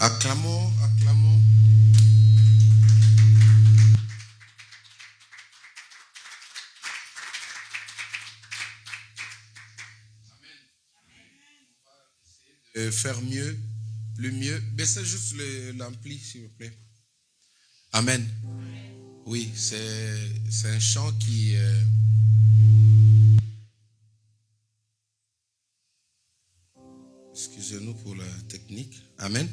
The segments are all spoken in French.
Acclamons, acclamons. Faire mieux, le mieux. Baissez juste l'ampli, s'il vous plaît. Amen. Oui, c'est un chant qui... Excusez-nous pour la technique. Amen.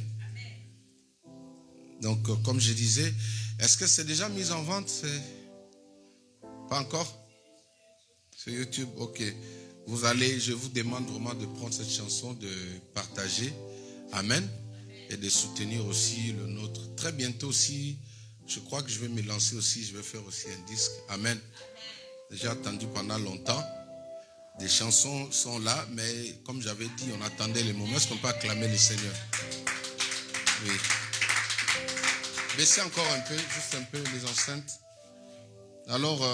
Donc, comme je disais, est-ce que c'est déjà mis en vente? Pas encore? Sur YouTube, ok. Je vous demande vraiment de prendre cette chanson, de partager. Amen. Et de soutenir aussi le nôtre. Très bientôt aussi, je crois que je vais me lancer aussi, je vais faire aussi un disque. Amen. J'ai attendu pendant longtemps. Des chansons sont là, mais comme j'avais dit, on attendait les moments. Est-ce qu'on peut acclamer le Seigneur? Oui. Baissez encore un peu, juste un peu les enceintes. Alors,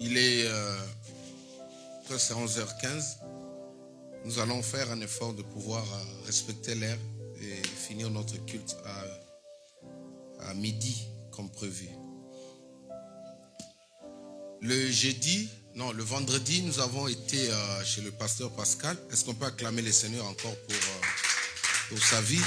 il est... c'est 11h15. Nous allons faire un effort de pouvoir respecter l'heure et finir notre culte à midi, comme prévu. Le vendredi, nous avons été chez le pasteur Pascal. Est-ce qu'on peut acclamer le Seigneur encore pour sa vie?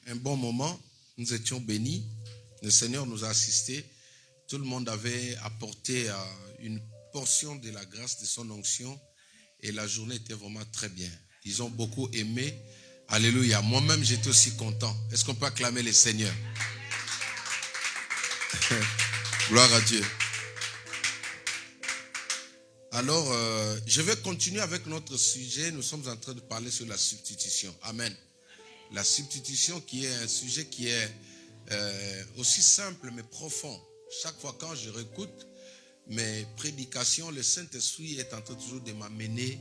Un bon moment, nous étions bénis, le Seigneur nous a assistés, tout le monde avait apporté une portion de la grâce de son onction et la journée était vraiment très bien. Ils ont beaucoup aimé, alléluia. Moi-même j'étais aussi content. Est-ce qu'on peut acclamer le Seigneur? Gloire à Dieu. Alors, je vais continuer avec notre sujet. Nous sommes en train de parler sur la substitution. Amen. La substitution qui est un sujet qui est aussi simple mais profond. Chaque fois quand je réécoute mes prédications, le Saint-Esprit est en train toujours de m'amener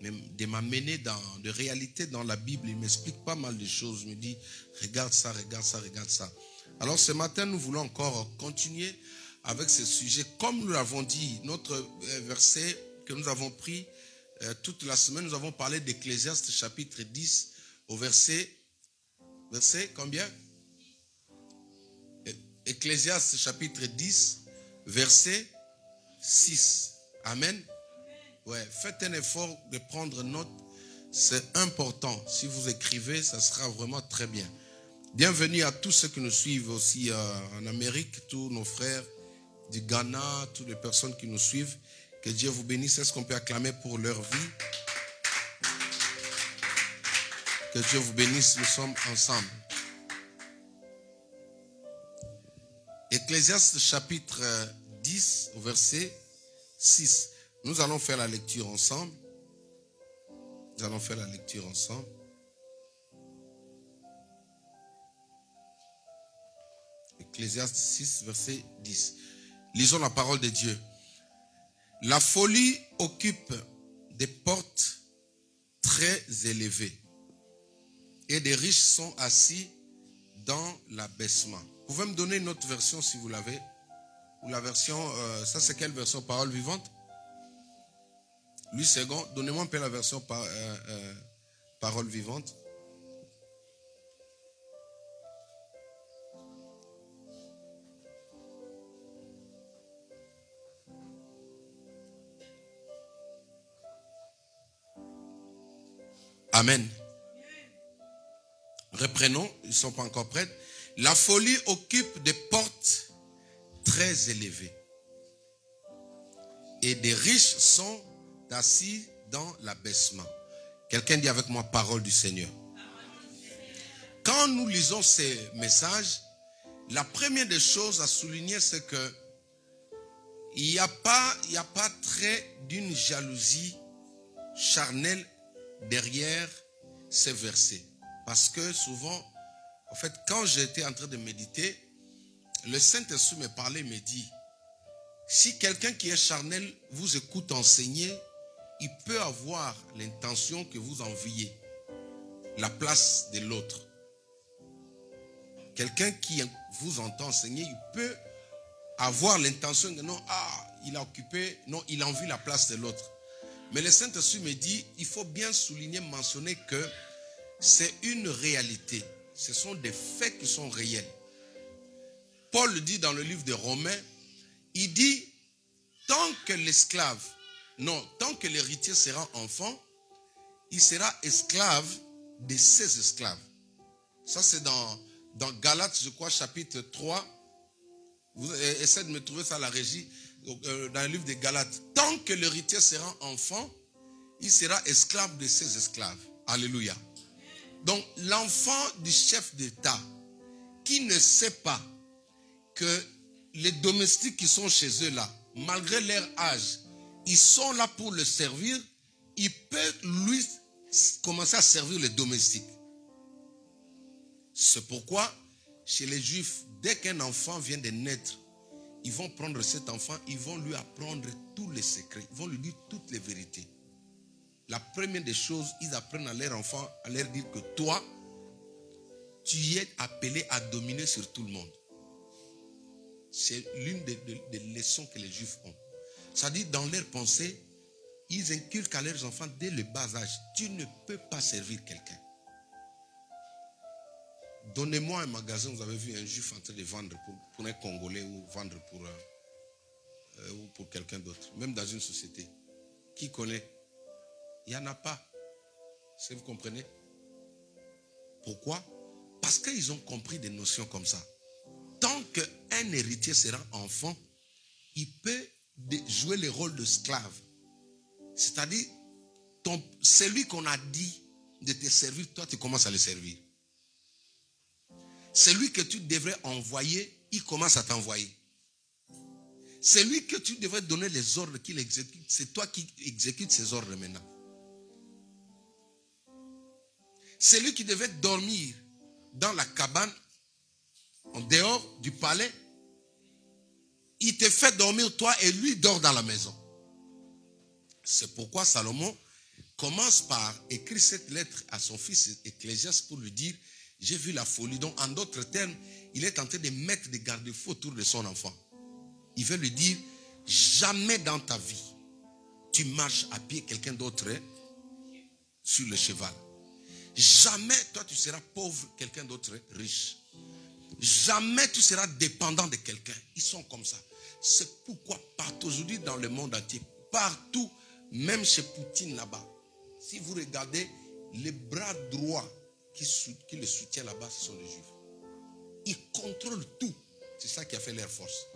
de réalité dans la Bible. Il m'explique pas mal de choses. Il me dit, regarde ça, regarde ça, regarde ça. Alors ce matin, nous voulons encore continuer avec ce sujet. Comme nous l'avons dit, notre verset que nous avons pris toute la semaine, nous avons parlé d'Ecclésiaste chapitre 10 au verset combien? Ecclésiaste chapitre 10, verset 6. Amen. Ouais, faites un effort de prendre note. C'est important. Si vous écrivez, ça sera vraiment très bien. Bienvenue à tous ceux qui nous suivent aussi en Amérique, tous nos frères du Ghana, toutes les personnes qui nous suivent. Que Dieu vous bénisse. Est-ce qu'on peut acclamer pour leur vie? Que Dieu vous bénisse, nous sommes ensemble. Ecclésiaste chapitre 10, verset 6. Nous allons faire la lecture ensemble. Nous allons faire la lecture ensemble. Ecclésiaste 6, verset 10. Lisons la parole de Dieu. La folie occupe des portes très élevées. Et des riches sont assis dans l'abaissement. Vous pouvez me donner une autre version si vous l'avez? Ou la version, ça c'est quelle version? Parole vivante? Louis II, donnez-moi un peu la version parole vivante. Amen. Reprenons, ils ne sont pas encore prêts. La folie occupe des portes très élevées. Et des riches sont assis dans l'abaissement. Quelqu'un dit avec moi, parole du Seigneur. Quand nous lisons ces messages, la première des choses à souligner, c'est que il n'y a pas très d'une jalousie charnelle derrière ces versets. Parce que souvent, en fait, quand j'étais en train de méditer, le Saint-Esprit me parlait, me dit, si quelqu'un qui est charnel vous écoute enseigner, il peut avoir l'intention que vous enviez la place de l'autre. quelqu'un qui vous entend enseigner, il peut avoir l'intention que non, il a occupé, non, il a envie la place de l'autre. Mais le Saint-Esprit me dit, il faut bien souligner, mentionner que c'est une réalité. Ce sont des faits qui sont réels. Paul le dit dans le livre de Romains, il dit, tant que l'héritier sera enfant, il sera esclave de ses esclaves. Ça c'est dans Galates, je crois, chapitre 3. Vous essayez de me trouver ça à la régie, dans le livre de Galates. Tant que l'héritier sera enfant, il sera esclave de ses esclaves. Alléluia. Donc l'enfant du chef d'État qui ne sait pas que les domestiques qui sont chez eux là, malgré leur âge, ils sont là pour le servir, il peut lui commencer à servir les domestiques. C'est pourquoi chez les Juifs, dès qu'un enfant vient de naître, ils vont prendre cet enfant, ils vont lui apprendre tous les secrets, ils vont lui dire toutes les vérités. La première des choses, ils apprennent à leur enfant, à leur dire que toi, tu es appelé à dominer sur tout le monde. C'est l'une des leçons que les Juifs ont. C'est-à-dire, dans leur pensée, ils inculquent à leurs enfants dès le bas âge, tu ne peux pas servir quelqu'un. Donnez-moi un magasin, vous avez vu un Juif en train de vendre pour un Congolais ou vendre pour quelqu'un d'autre, même dans une société. Qui connaît? Il n'y en a pas. Est-ce que vous comprenez? Pourquoi? Parce qu'ils ont compris des notions comme ça. Tant qu'un héritier sera enfant, il peut jouer le rôle de esclave. C'est-à-dire, celui qu'on a dit de te servir, toi tu commences à le servir. Celui que tu devrais envoyer, il commence à t'envoyer. Celui que tu devrais donner les ordres qu'il exécute, c'est toi qui exécutes ces ordres maintenant. Celui qui devait dormir dans la cabane, en dehors du palais, il te fait dormir toi et lui dort dans la maison. C'est pourquoi Salomon commence par écrire cette lettre à son fils Ecclésiaste pour lui dire, j'ai vu la folie. Donc en d'autres termes, il est en train de mettre des garde-fous autour de son enfant. Il veut lui dire, jamais dans ta vie, tu marches à pied quelqu'un d'autre sur le cheval. Jamais toi tu seras pauvre, quelqu'un d'autre riche. Jamais tu seras dépendant de quelqu'un. Ils sont comme ça. C'est pourquoi partout aujourd'hui dans le monde entier, partout, même chez Poutine là-bas, si vous regardez les bras droits qui le soutiennent là-bas, ce sont les Juifs. Ils contrôlent tout. C'est ça qui a fait leur force.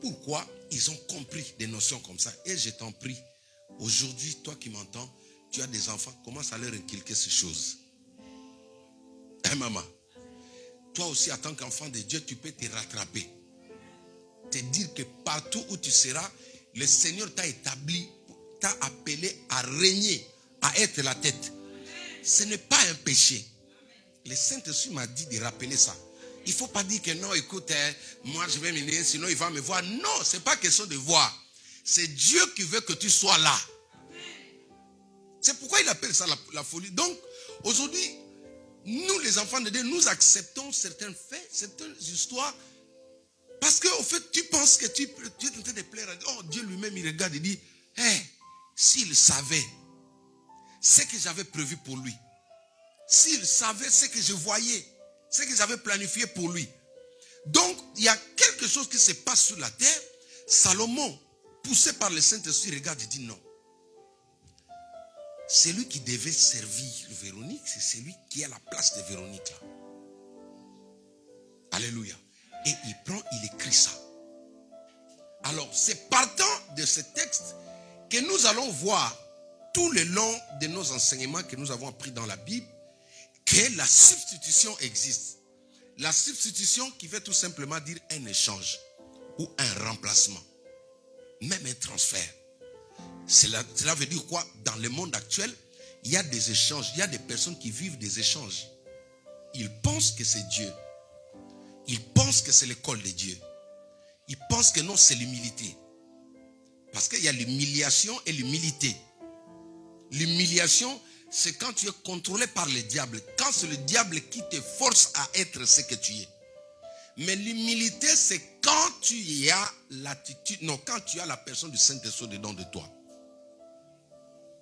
Pourquoi? Ils ont compris des notions comme ça. Et je t'en prie, aujourd'hui, toi qui m'entends, tu as des enfants, commence à leur inculquer ces choses. Hein, maman? Toi aussi, en tant qu'enfant de Dieu, tu peux te rattraper. Te dire que partout où tu seras, le Seigneur t'a établi, t'a appelé à régner, à être la tête. Ce n'est pas un péché. Le Saint-Esprit m'a dit de rappeler ça. Il ne faut pas dire que non, écoute, moi je vais m'énerver, sinon il va me voir. Non, ce n'est pas question de voir. C'est Dieu qui veut que tu sois là. C'est pourquoi il appelle ça la folie. Donc, aujourd'hui, nous les enfants de Dieu, nous acceptons certains faits, certaines histoires. Parce qu'au fait, tu penses que tu es en train de plaire à Dieu. Oh, Dieu lui-même, il regarde et dit, hey, s'il savait ce que j'avais prévu pour lui, s'il savait ce que je voyais, ce que j'avais planifié pour lui. Donc, il y a quelque chose qui se passe sur la terre. Salomon, poussé par le Saint-Esprit, regarde et dit non. Celui qui devait servir Véronique, c'est celui qui est à la place de Véronique là. Alléluia. Et il prend, il écrit ça. Alors, c'est partant de ce texte que nous allons voir tout le long de nos enseignements que nous avons appris dans la Bible, que la substitution existe. La substitution qui veut tout simplement dire un échange ou un remplacement, même un transfert. Cela veut dire quoi? Dans le monde actuel, il y a des échanges, il y a des personnes qui vivent des échanges. Ils pensent que c'est Dieu. Ils pensent que c'est l'école de Dieu. Ils pensent que non, c'est l'humilité. Parce qu'il y a l'humiliation et l'humilité. L'humiliation, c'est quand tu es contrôlé par le diable. Quand c'est le diable qui te force à être ce que tu es. Mais l'humilité, c'est quand tu as l'attitude, non, quand tu as la personne du Saint-Esprit dedans de toi.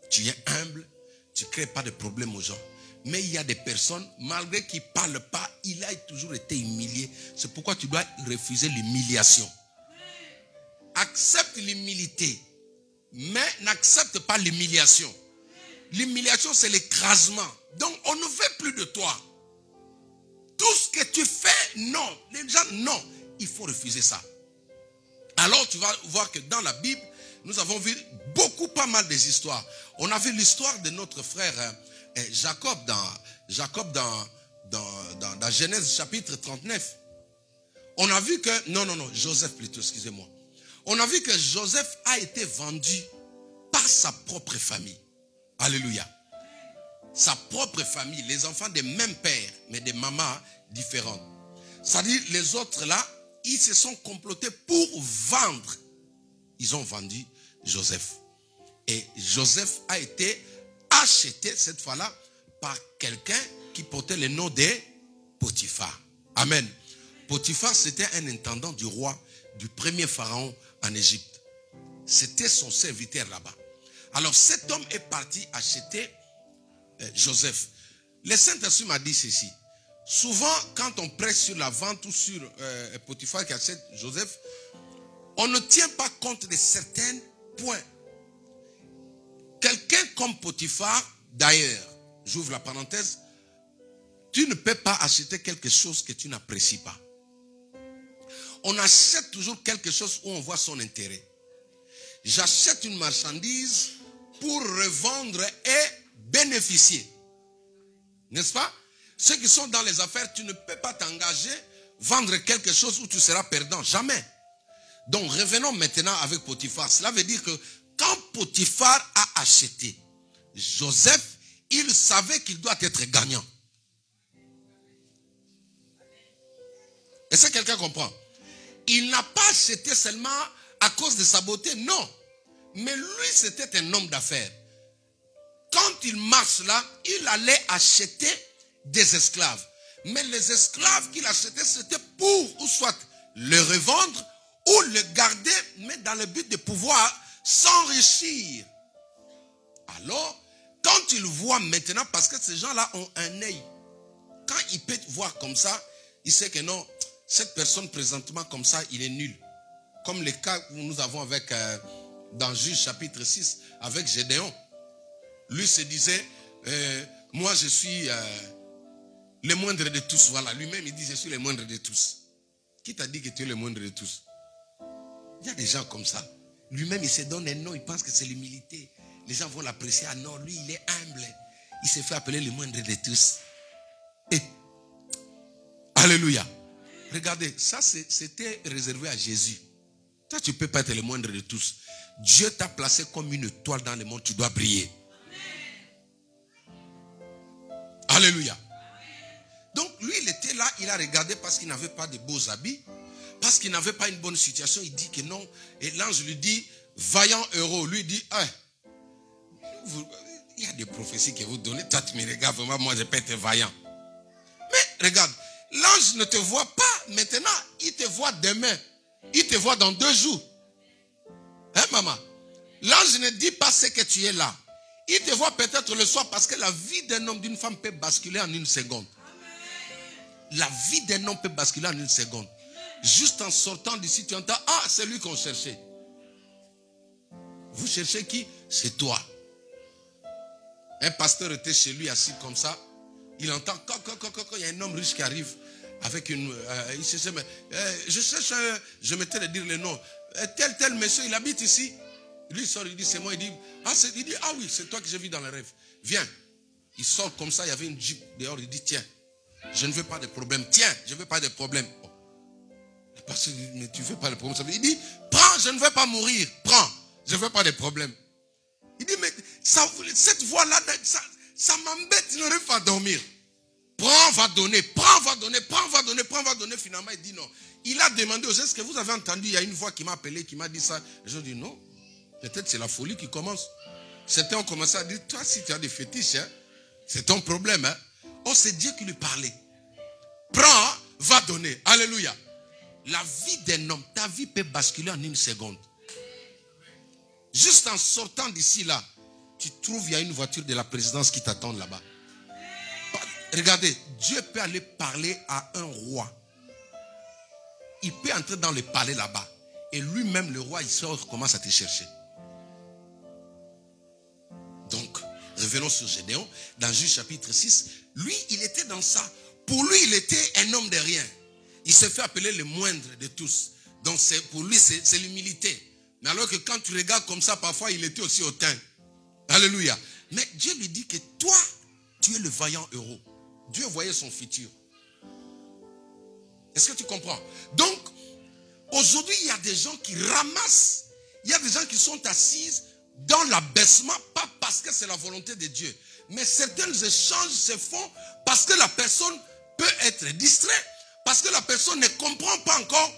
Tu es humble, tu ne crées pas de problème aux gens. Mais il y a des personnes, malgré qu'ils ne parlent pas, il a toujours été humilié. C'est pourquoi tu dois refuser l'humiliation. Accepte l'humilité, mais n'accepte pas l'humiliation. L'humiliation, c'est l'écrasement. Donc, on ne veut plus de toi. Tout ce que tu fais, non. Les gens, non. Il faut refuser ça. Alors, tu vas voir que dans la Bible, nous avons vu pas mal des histoires. On a vu l'histoire de notre frère Jacob dans Genèse chapitre 39. On a vu que, Joseph plutôt, excusez-moi. On a vu que Joseph a été vendu par sa propre famille. Alléluia. Sa propre famille, les enfants des mêmes pères, mais des mamans différentes. C'est-à-dire, les autres là, ils se sont complotés pour vendre. Ils ont vendu Joseph. Et Joseph a été acheté cette fois-là par quelqu'un qui portait le nom de Potiphar. Amen. Potiphar, c'était un intendant du roi, du premier pharaon en Égypte. C'était son serviteur là-bas. Alors cet homme est parti acheter Joseph. Le Saint-Esprit m'a dit ceci. Souvent, quand on presse sur la vente ou sur Potiphar qui achète Joseph, on ne tient pas compte de certains points. Quelqu'un comme Potiphar, d'ailleurs, j'ouvre la parenthèse, tu ne peux pas acheter quelque chose que tu n'apprécies pas. On achète toujours quelque chose où on voit son intérêt. J'achète une marchandise pour revendre et bénéficier. N'est-ce pas? Ceux qui sont dans les affaires, tu ne peux pas t'engager, vendre quelque chose où tu seras perdant. Jamais. Donc revenons maintenant avec Potiphar. Cela veut dire que quand Potiphar a acheté Joseph, il savait qu'il doit être gagnant. Est-ce que quelqu'un comprend? Il n'a pas acheté seulement à cause de sa beauté, non. Mais lui, c'était un homme d'affaires. Quand il marche là, il allait acheter des esclaves. Mais les esclaves qu'il achetait, c'était pour ou soit le revendre ou le garder, mais dans le but de pouvoir s'enrichir. Alors, quand il voit maintenant, parce que ces gens-là ont un œil, quand il peut voir comme ça, il sait que non, cette personne présentement comme ça, il est nul. Comme le cas que nous avons avec, dans Juge chapitre 6, avec Gédéon. Lui se disait, moi je suis le moindre de tous. Voilà, lui-même il dit, je suis le moindre de tous. Qui t'a dit que tu es le moindre de tous? Il y a des gens comme ça. Lui-même il se donne un nom, il pense que c'est l'humilité. Les gens vont l'apprécier. Ah non, lui il est humble. Il se fait appeler le moindre de tous. Et, alléluia. Regardez, ça c'était réservé à Jésus. Toi, tu ne peux pas être le moindre de tous. Dieu t'a placé comme une étoile dans le monde, tu dois briller. Alléluia. Donc, lui, il était là, il a regardé parce qu'il n'avait pas de beaux habits, parce qu'il n'avait pas une bonne situation. Il dit que non. Et l'ange lui dit, vaillant héros, lui dit, il y a des prophéties que vous donnez. Toi, tu me regardes vraiment, moi, je peux être vaillant. Mais regarde, l'ange ne te voit pas maintenant, il te voit demain. Il te voit dans 2 jours. Hein, maman? L'ange ne dit pas ce que tu es là. Il te voit peut-être le soir parce que la vie d'un homme, d'une femme peut basculer en 1 seconde. La vie d'un homme peut basculer en 1 seconde. Juste en sortant d'ici, tu entends, ah, c'est lui qu'on cherchait. Vous cherchez qui? C'est toi. Un pasteur était chez lui assis comme ça. Il entend, il y a un homme riche qui arrive avec une... il cherchait, je cherche, je m'étais de dire le nom. Tel monsieur, il habite ici. Lui, il sort, il dit, c'est moi. Il dit, ah oui, c'est toi que j'ai vu dans le rêve. Viens. Il sort comme ça, il y avait une jeep dehors. Il dit, tiens, je ne veux pas de problème. Tiens, je ne veux pas de problème. Parce que, mais tu ne veux pas de problème. Il dit, prends, je ne veux pas mourir. Prends, je ne veux pas de problème. Il dit, mais ça, cette voix-là, ça m'embête, je n'arrive pas à dormir. Prends, va donner, prends, va donner, prends, va donner, prends, va donner. Finalement, il dit non. Il a demandé aux gens, est-ce que vous avez entendu, il y a une voix qui m'a appelé, qui m'a dit ça. Je dis non. Peut-être c'est la folie qui commence. Certains ont commencé à dire, toi, si tu as des fétiches, hein, c'est ton problème. Hein. Oh, c'est Dieu qui lui parlait. Prends, va donner. Alléluia. la vie d'un homme, ta vie peut basculer en une seconde. Juste en sortant d'ici là, tu trouves il y a une voiture de la présidence qui t'attend là-bas. Regardez, Dieu peut aller parler à un roi. Il peut entrer dans le palais là-bas. Et lui-même, le roi, il sort, commence à te chercher. Donc, revenons sur Gédéon. Dans Juge chapitre 6, lui, il était dans ça. Pour lui, il était un homme de rien. Il se fait appeler le moindre de tous. Donc, pour lui, c'est l'humilité. Mais alors que quand tu regardes comme ça, parfois, il était aussi hautain. Alléluia. Mais Dieu lui dit que toi, tu es le vaillant héros. Dieu voyait son futur. Est-ce que tu comprends? Donc, aujourd'hui, il y a des gens qui ramassent. Il y a des gens qui sont assis dans l'abaissement, pas parce que c'est la volonté de Dieu. Mais certains échanges se font parce que la personne peut être distraite, parce que la personne ne comprend pas encore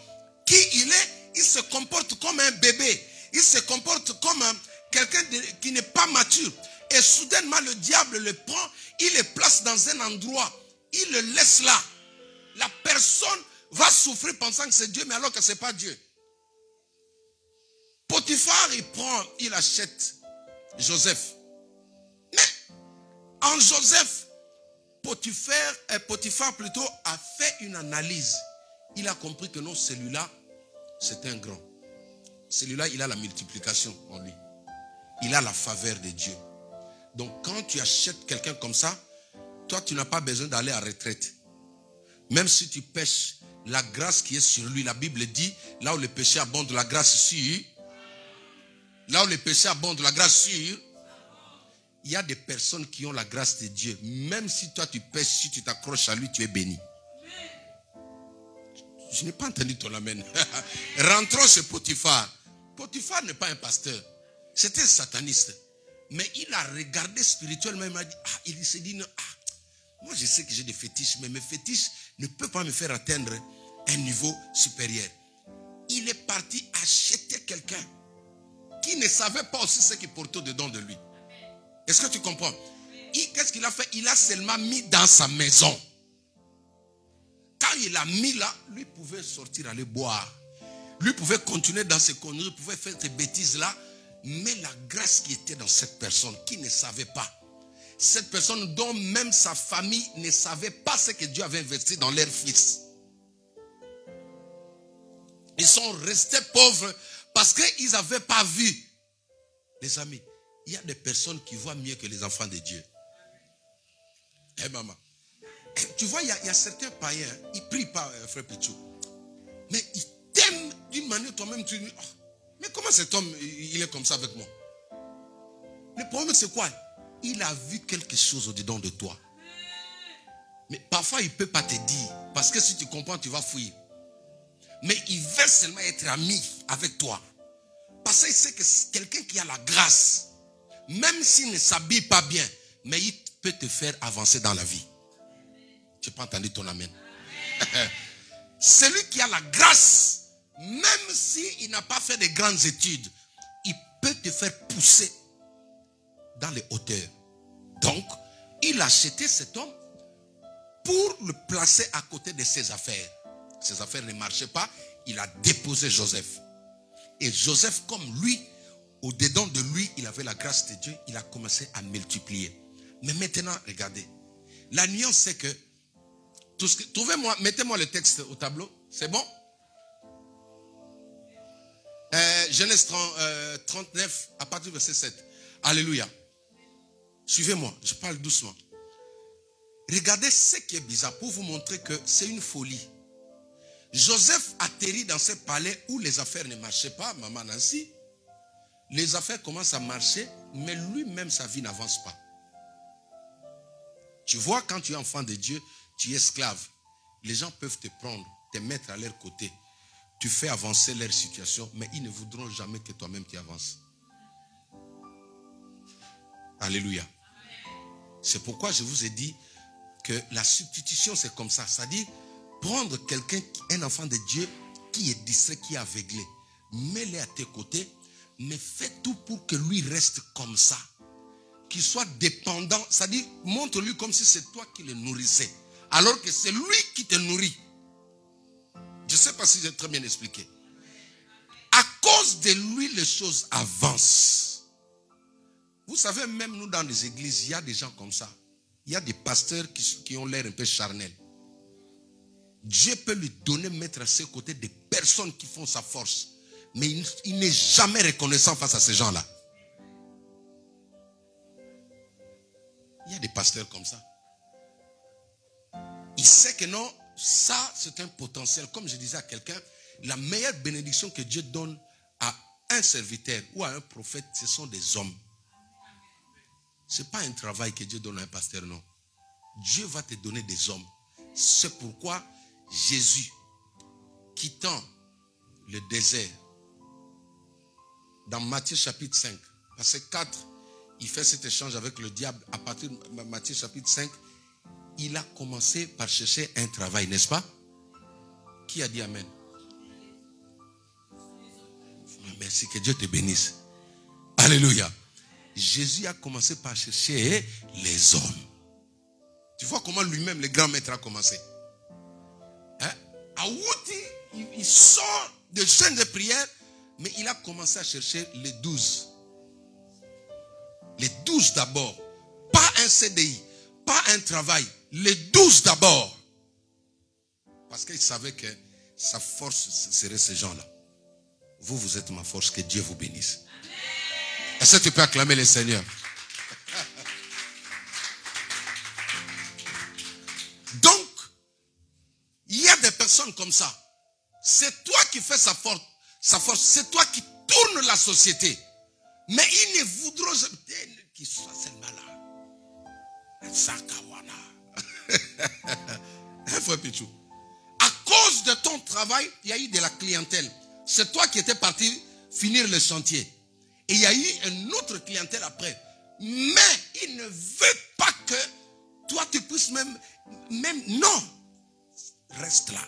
qui il est. Il se comporte comme un bébé. Il se comporte comme quelqu'un qui n'est pas mature. Et soudainement, le diable le prend, il le place dans un endroit. Il le laisse là. La personne va souffrir pensant que c'est Dieu, mais alors que ce n'est pas Dieu. Potiphar, il achète Joseph. Mais en Joseph, Potiphar plutôt a fait une analyse. Il a compris que non, celui-là, c'est un grand. Celui-là, il a la multiplication en lui. Il a la faveur de Dieu. Donc quand tu achètes quelqu'un comme ça, toi, tu n'as pas besoin d'aller à retraite. Même si tu pêches, la grâce qui est sur lui, la Bible dit, là où le péché abonde, la grâce sur. Là où le péché abonde, la grâce sur. Il y a des personnes qui ont la grâce de Dieu. Même si toi tu pêches, si tu t'accroches à lui, tu es béni. Je n'ai pas entendu ton amen. Rentrons chez Potiphar. Potiphar n'est pas un pasteur. C'était un sataniste. Mais il a regardé spirituellement. Il s'est dit, moi je sais que j'ai des fétiches, mais mes fétiches ne peuvent pas me faire atteindre un niveau supérieur. Il est parti acheter quelqu'un qui ne savait pas aussi ce qu'il portait dedans de lui. Est-ce que tu comprends? Qu'est-ce qu'il a fait? Il a seulement mis dans sa maison. Quand il a mis là, lui pouvait sortir, aller boire. Lui pouvait continuer dans ses conneries, pouvait faire ces bêtises-là. Mais la grâce qui était dans cette personne, qui ne savait pas. Cette personne dont même sa famille ne savait pas ce que Dieu avait investi dans leur fils. Ils sont restés pauvres parce qu'ils n'avaient pas vu. Les amis, il y a des personnes qui voient mieux que les enfants de Dieu. Eh maman. Tu vois, il y a certains païens, ils ne prient pas, frère Pichou. Mais ils t'aiment d'une manière, toi-même, tu dis, oh, mais comment cet homme, il est comme ça avec moi? Le problème, c'est quoi? Il a vu quelque chose au-dedans de toi. Mais parfois, il ne peut pas te dire. Parce que si tu comprends, tu vas fouiller. Mais il veut seulement être ami avec toi. Parce qu'il sait que c'est quelqu'un qui a la grâce. Même s'il ne s'habille pas bien, mais il peut te faire avancer dans la vie. Tu n'as pas entendu ton amen? Celui qui a la grâce, même s'il n'a pas fait de grandes études, il peut te faire pousser dans les hauteurs. Donc, il a acheté cet homme pour le placer à côté de ses affaires. Ses affaires ne marchaient pas, il a déposé Joseph. Et Joseph, comme lui, au-dedans de lui, il avait la grâce de Dieu, il a commencé à multiplier. Mais maintenant, regardez, la nuance c'est que, trouvez-moi, mettez-moi le texte au tableau, c'est bon? Genèse 39, à partir du verset 7. Alléluia. Suivez-moi, je parle doucement. Regardez ce qui est bizarre pour vous montrer que c'est une folie. Joseph atterrit dans ce palais où les affaires ne marchaient pas, maman Nancy. Les affaires commencent à marcher, mais lui-même, sa vie n'avance pas. Tu vois, quand tu es enfant de Dieu, tu es esclave. Les gens peuvent te prendre, te mettre à leur côté. Tu fais avancer leur situation, mais ils ne voudront jamais que toi-même tu avances. Alléluia. C'est pourquoi je vous ai dit que la substitution, c'est comme ça. C'est-à-dire, prendre quelqu'un, un enfant de Dieu, qui est distrait, qui est aveuglé, mets-le à tes côtés, mais fais tout pour que lui reste comme ça. Qu'il soit dépendant, c'est-à-dire, montre-lui comme si c'est toi qui le nourrissais, alors que c'est lui qui te nourrit. Je ne sais pas si j'ai très bien expliqué. À cause de lui, les choses avancent. Vous savez, même nous dans les églises, il y a des gens comme ça. Il y a des pasteurs qui ont l'air un peu charnels. Dieu peut lui donner, mettre à ses côtés des personnes qui font sa force. Mais il n'est jamais reconnaissant face à ces gens-là. Il y a des pasteurs comme ça. Il sait que non, ça c'est un potentiel. Comme je disais à quelqu'un, la meilleure bénédiction que Dieu donne à un serviteur ou à un prophète, ce sont des hommes. Ce n'est pas un travail que Dieu donne à un pasteur, non. Dieu va te donner des hommes. C'est pourquoi Jésus, quittant le désert, dans Matthieu chapitre 5, verset 4, il fait cet échange avec le diable. À partir de Matthieu chapitre 5, il a commencé par chercher un travail, n'est-ce pas? Qui a dit Amen? Merci, que Dieu te bénisse. Alléluia. Jésus a commencé par chercher les hommes. Tu vois comment lui-même, le grand maître, a commencé. Hein? À Wouti, il sort de jeûne de prière, mais il a commencé à chercher les 12. Les 12 d'abord. Pas un CDI, pas un travail. Les 12 d'abord. Parce qu'il savait que sa force serait ces gens-là. Vous, vous êtes ma force, que Dieu vous bénisse. Est-ce que tu peux acclamer le Seigneur? Donc, il y a des personnes comme ça. C'est toi qui fais sa force. C'est toi qui tournes la société. Mais ils ne voudront jamais qu'ils soient seulement là. Sakawana. Frère Pichou. À cause de ton travail, il y a eu de la clientèle. C'est toi qui étais parti finir le chantier. Et il y a eu une autre clientèle après. Mais il ne veut pas que toi tu puisses même non. Reste là.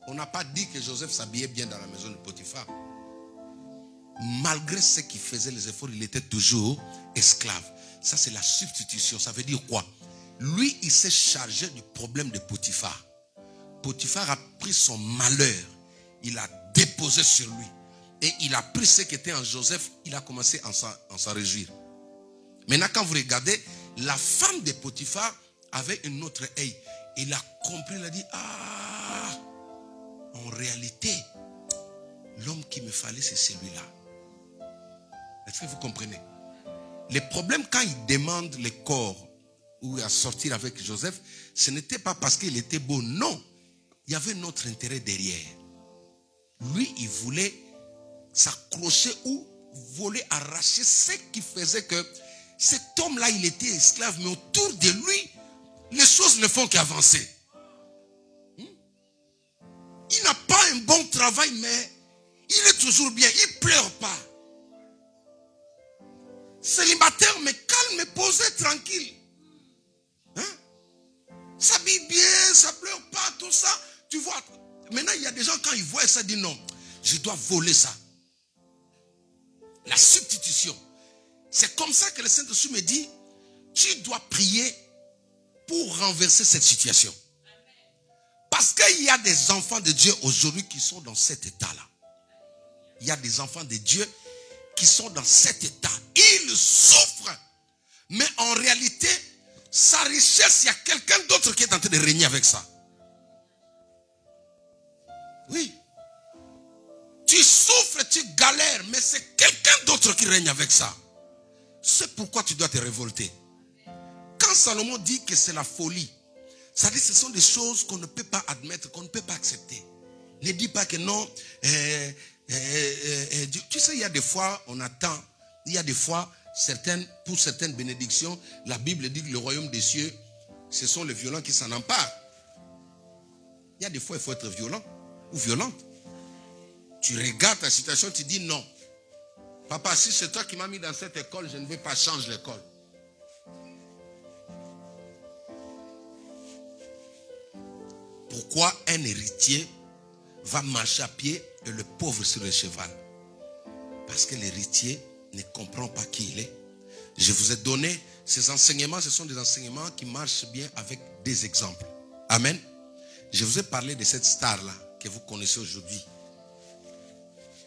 On n'a pas dit que Joseph s'habillait bien dans la maison de Potiphar. Malgré ce qu'il faisait les efforts, il était toujours esclave. Ça c'est la substitution. Ça veut dire quoi? Lui, il s'est chargé du problème de Potiphar. Potiphar a pris son malheur. Il a déposé sur lui. Et il a pris ce qui était en Joseph. Il a commencé à s'en réjouir. Maintenant, quand vous regardez, la femme de Potiphar avait une autre œil. Il a compris, il a dit, ah, en réalité, l'homme qui me fallait, c'est celui-là. Est-ce que vous comprenez? Les problèmes, quand il demande le corps ou à sortir avec Joseph, ce n'était pas parce qu'il était beau, non. Il y avait notre intérêt derrière. Lui, il voulait s'accrocher ou voler, arracher ce qui faisait que cet homme-là, il était esclave, mais autour de lui, les choses ne font qu'avancer. Il n'a pas un bon travail, mais il est toujours bien, il ne pleure pas. Célibataire, mais calme, posé, tranquille. Hein? S'habille bien, ça ne pleure pas, tout ça. Tu vois, maintenant, il y a des gens, quand ils voient ça, ils disent non, je dois voler ça. La substitution. C'est comme ça que le Saint-Esprit me dit, tu dois prier pour renverser cette situation. Parce qu'il y a des enfants de Dieu aujourd'hui qui sont dans cet état-là. Il y a des enfants de Dieu qui sont dans cet état. Ils souffrent. Mais en réalité, sa richesse, il y a quelqu'un d'autre qui est en train de régner avec ça. Oui. Tu souffres, tu galères, mais c'est quelqu'un d'autre qui règne avec ça. C'est pourquoi tu dois te révolter. Quand Salomon dit que c'est la folie, ça dit que ce sont des choses qu'on ne peut pas admettre, qu'on ne peut pas accepter. Ne dis pas que non. Tu sais, il y a des fois, on attend. Il y a des fois, pour certaines bénédictions, la Bible dit que le royaume des cieux, ce sont les violents qui s'en emparent. Il y a des fois, il faut être violent ou violente. Tu regardes ta situation, tu dis non. Papa, si c'est toi qui m'as mis dans cette école, je ne vais pas changer l'école. Pourquoi un héritier va marcher à pied et le pauvre sur le cheval? Parce que l'héritier ne comprend pas qui il est. Je vous ai donné ces enseignements, ce sont des enseignements qui marchent bien avec des exemples. Amen. Je vous ai parlé de cette star-là que vous connaissez aujourd'hui.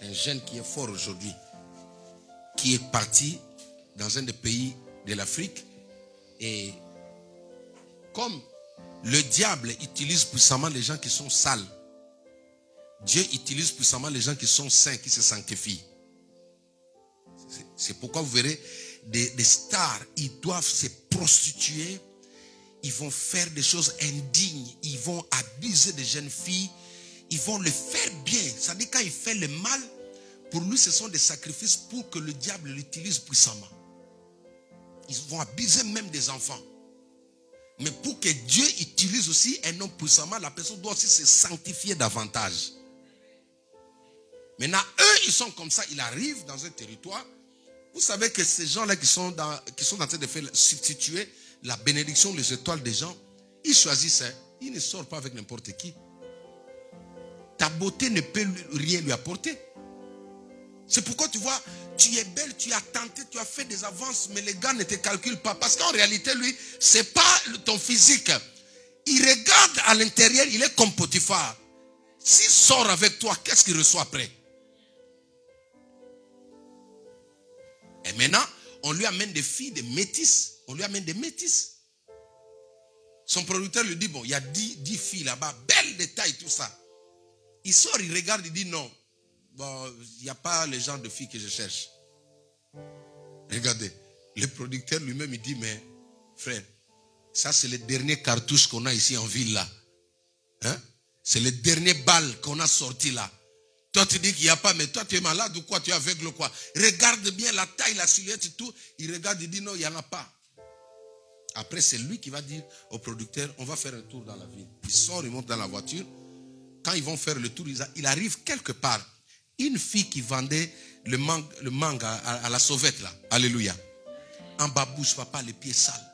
Un jeune qui est fort aujourd'hui, qui est parti dans un des pays de l'Afrique. Et comme le diable utilise puissamment les gens qui sont sales, Dieu utilise puissamment les gens qui sont saints, qui se sanctifient. C'est pourquoi vous verrez des stars, ils doivent se prostituer, ils vont faire des choses indignes, ils vont abuser des jeunes filles, ils vont le faire bien. C'est-à-dire quand il fait le mal, pour lui ce sont des sacrifices pour que le diable l'utilise puissamment. Ils vont abuser même des enfants. Mais pour que Dieu utilise aussi un homme puissamment, la personne doit aussi se sanctifier davantage. Maintenant, eux, ils sont comme ça, ils arrivent dans un territoire. Vous savez que ces gens-là qui sont en train de faire substituer la bénédiction, les étoiles des gens, ils choisissent, hein, ils ne sortent pas avec n'importe qui. Ta beauté ne peut rien lui apporter. C'est pourquoi tu vois, tu es belle, tu as tenté, tu as fait des avances, mais les gars ne te calculent pas. Parce qu'en réalité, lui, ce n'est pas ton physique. Il regarde à l'intérieur, il est comme Potiphar. S'il sort avec toi, qu'est-ce qu'il reçoit après? Et maintenant, on lui amène des filles, des métisses. On lui amène des métisses. Son producteur lui dit, bon, il y a 10 filles là-bas, belles de taille, tout ça. Il sort, il regarde, il dit, non, bon, il n'y a pas les genres de filles que je cherche. Regardez, le producteur lui-même, il dit, mais frère, ça c'est le dernier cartouche qu'on a ici en ville là. Hein? C'est le dernier balle qu'on a sorti là. Toi tu dis qu'il n'y a pas, mais toi tu es malade ou quoi? Tu es aveugle ou quoi? Regarde bien la taille, la silhouette et tout. Il regarde, il dit non, il n'y en a pas. Après c'est lui qui va dire au producteur, on va faire un tour dans la ville. Il sort, il monte dans la voiture. Quand ils vont faire le tour, il arrive quelque part. Une fille qui vendait le mangue à la sauvette là. Alléluia. En babouche, papa, les pieds sales.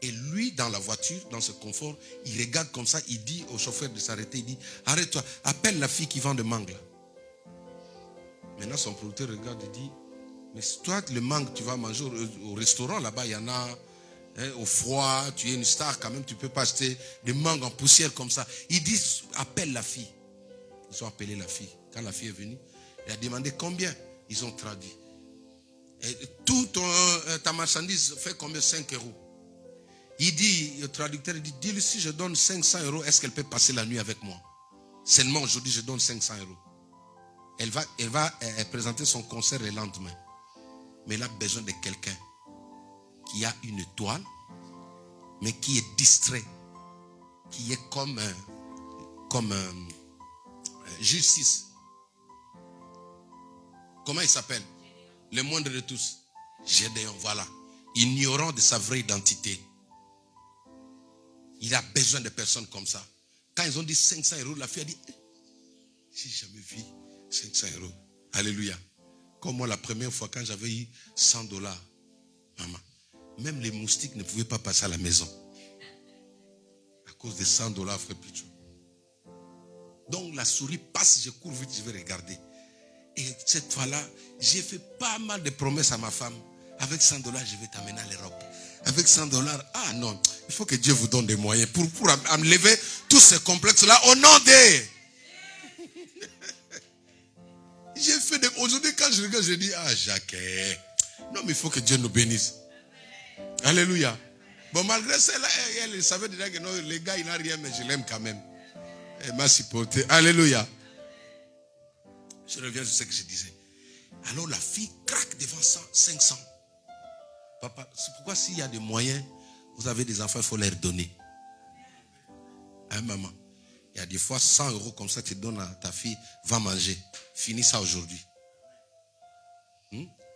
Et lui, dans la voiture, dans ce confort, il regarde comme ça, il dit au chauffeur de s'arrêter, il dit, arrête-toi, appelle la fille qui vend le mangue là. Maintenant, son producteur regarde et dit, mais toi, le mangue, tu vas manger au restaurant là-bas, il y en a au froid, tu es une star quand même, tu ne peux pas acheter des mangues en poussière comme ça. Il dit, appelle la fille. Ils ont appelé la fille. Quand la fille est venue, elle a demandé combien. Ils ont traduit. Et tout ta marchandise fait combien? 5 €. Il dit, le traducteur, il dit, dis-lui si je donne 500 €, est-ce qu'elle peut passer la nuit avec moi? Seulement aujourd'hui, je donne 500 €. Elle va présenter son concert le lendemain. Mais elle a besoin de quelqu'un qui a une étoile, mais qui est distrait, qui est comme justice. Comment il s'appelle? Le moindre de tous. Gédéon, voilà. Ignorant de sa vraie identité. Il a besoin de personnes comme ça. Quand ils ont dit 500 €, la fille a dit, j'ai jamais vu 500 €. Alléluia. Comme moi, la première fois, quand j'avais eu 100 $, maman, même les moustiques ne pouvaient pas passer à la maison. À cause de 100 $, frère Pichou. Donc la souris passe, je cours vite, je vais regarder. Et cette fois-là, j'ai fait pas mal de promesses à ma femme. Avec 100 $, je vais t'amener à l'Europe. Avec 100 $, ah non, il faut que Dieu vous donne des moyens pour enlever tous ces complexes-là au nom de... J'ai fait des... Aujourd'hui, quand je regarde, je dis, ah Jacques, non mais il faut que Dieu nous bénisse. Alléluia. Bon, malgré cela, elle savait déjà que non, les gars, il n'a rien, mais je l'aime quand même. Elle m'a supporté. Alléluia. Je reviens sur ce que je disais. Alors la fille craque devant 500. Papa, c'est pourquoi s'il y a des moyens, vous avez des enfants, il faut leur donner. Hein, maman? Il y a des fois 100 € comme ça, tu donnes à ta fille, va manger. Finis ça aujourd'hui.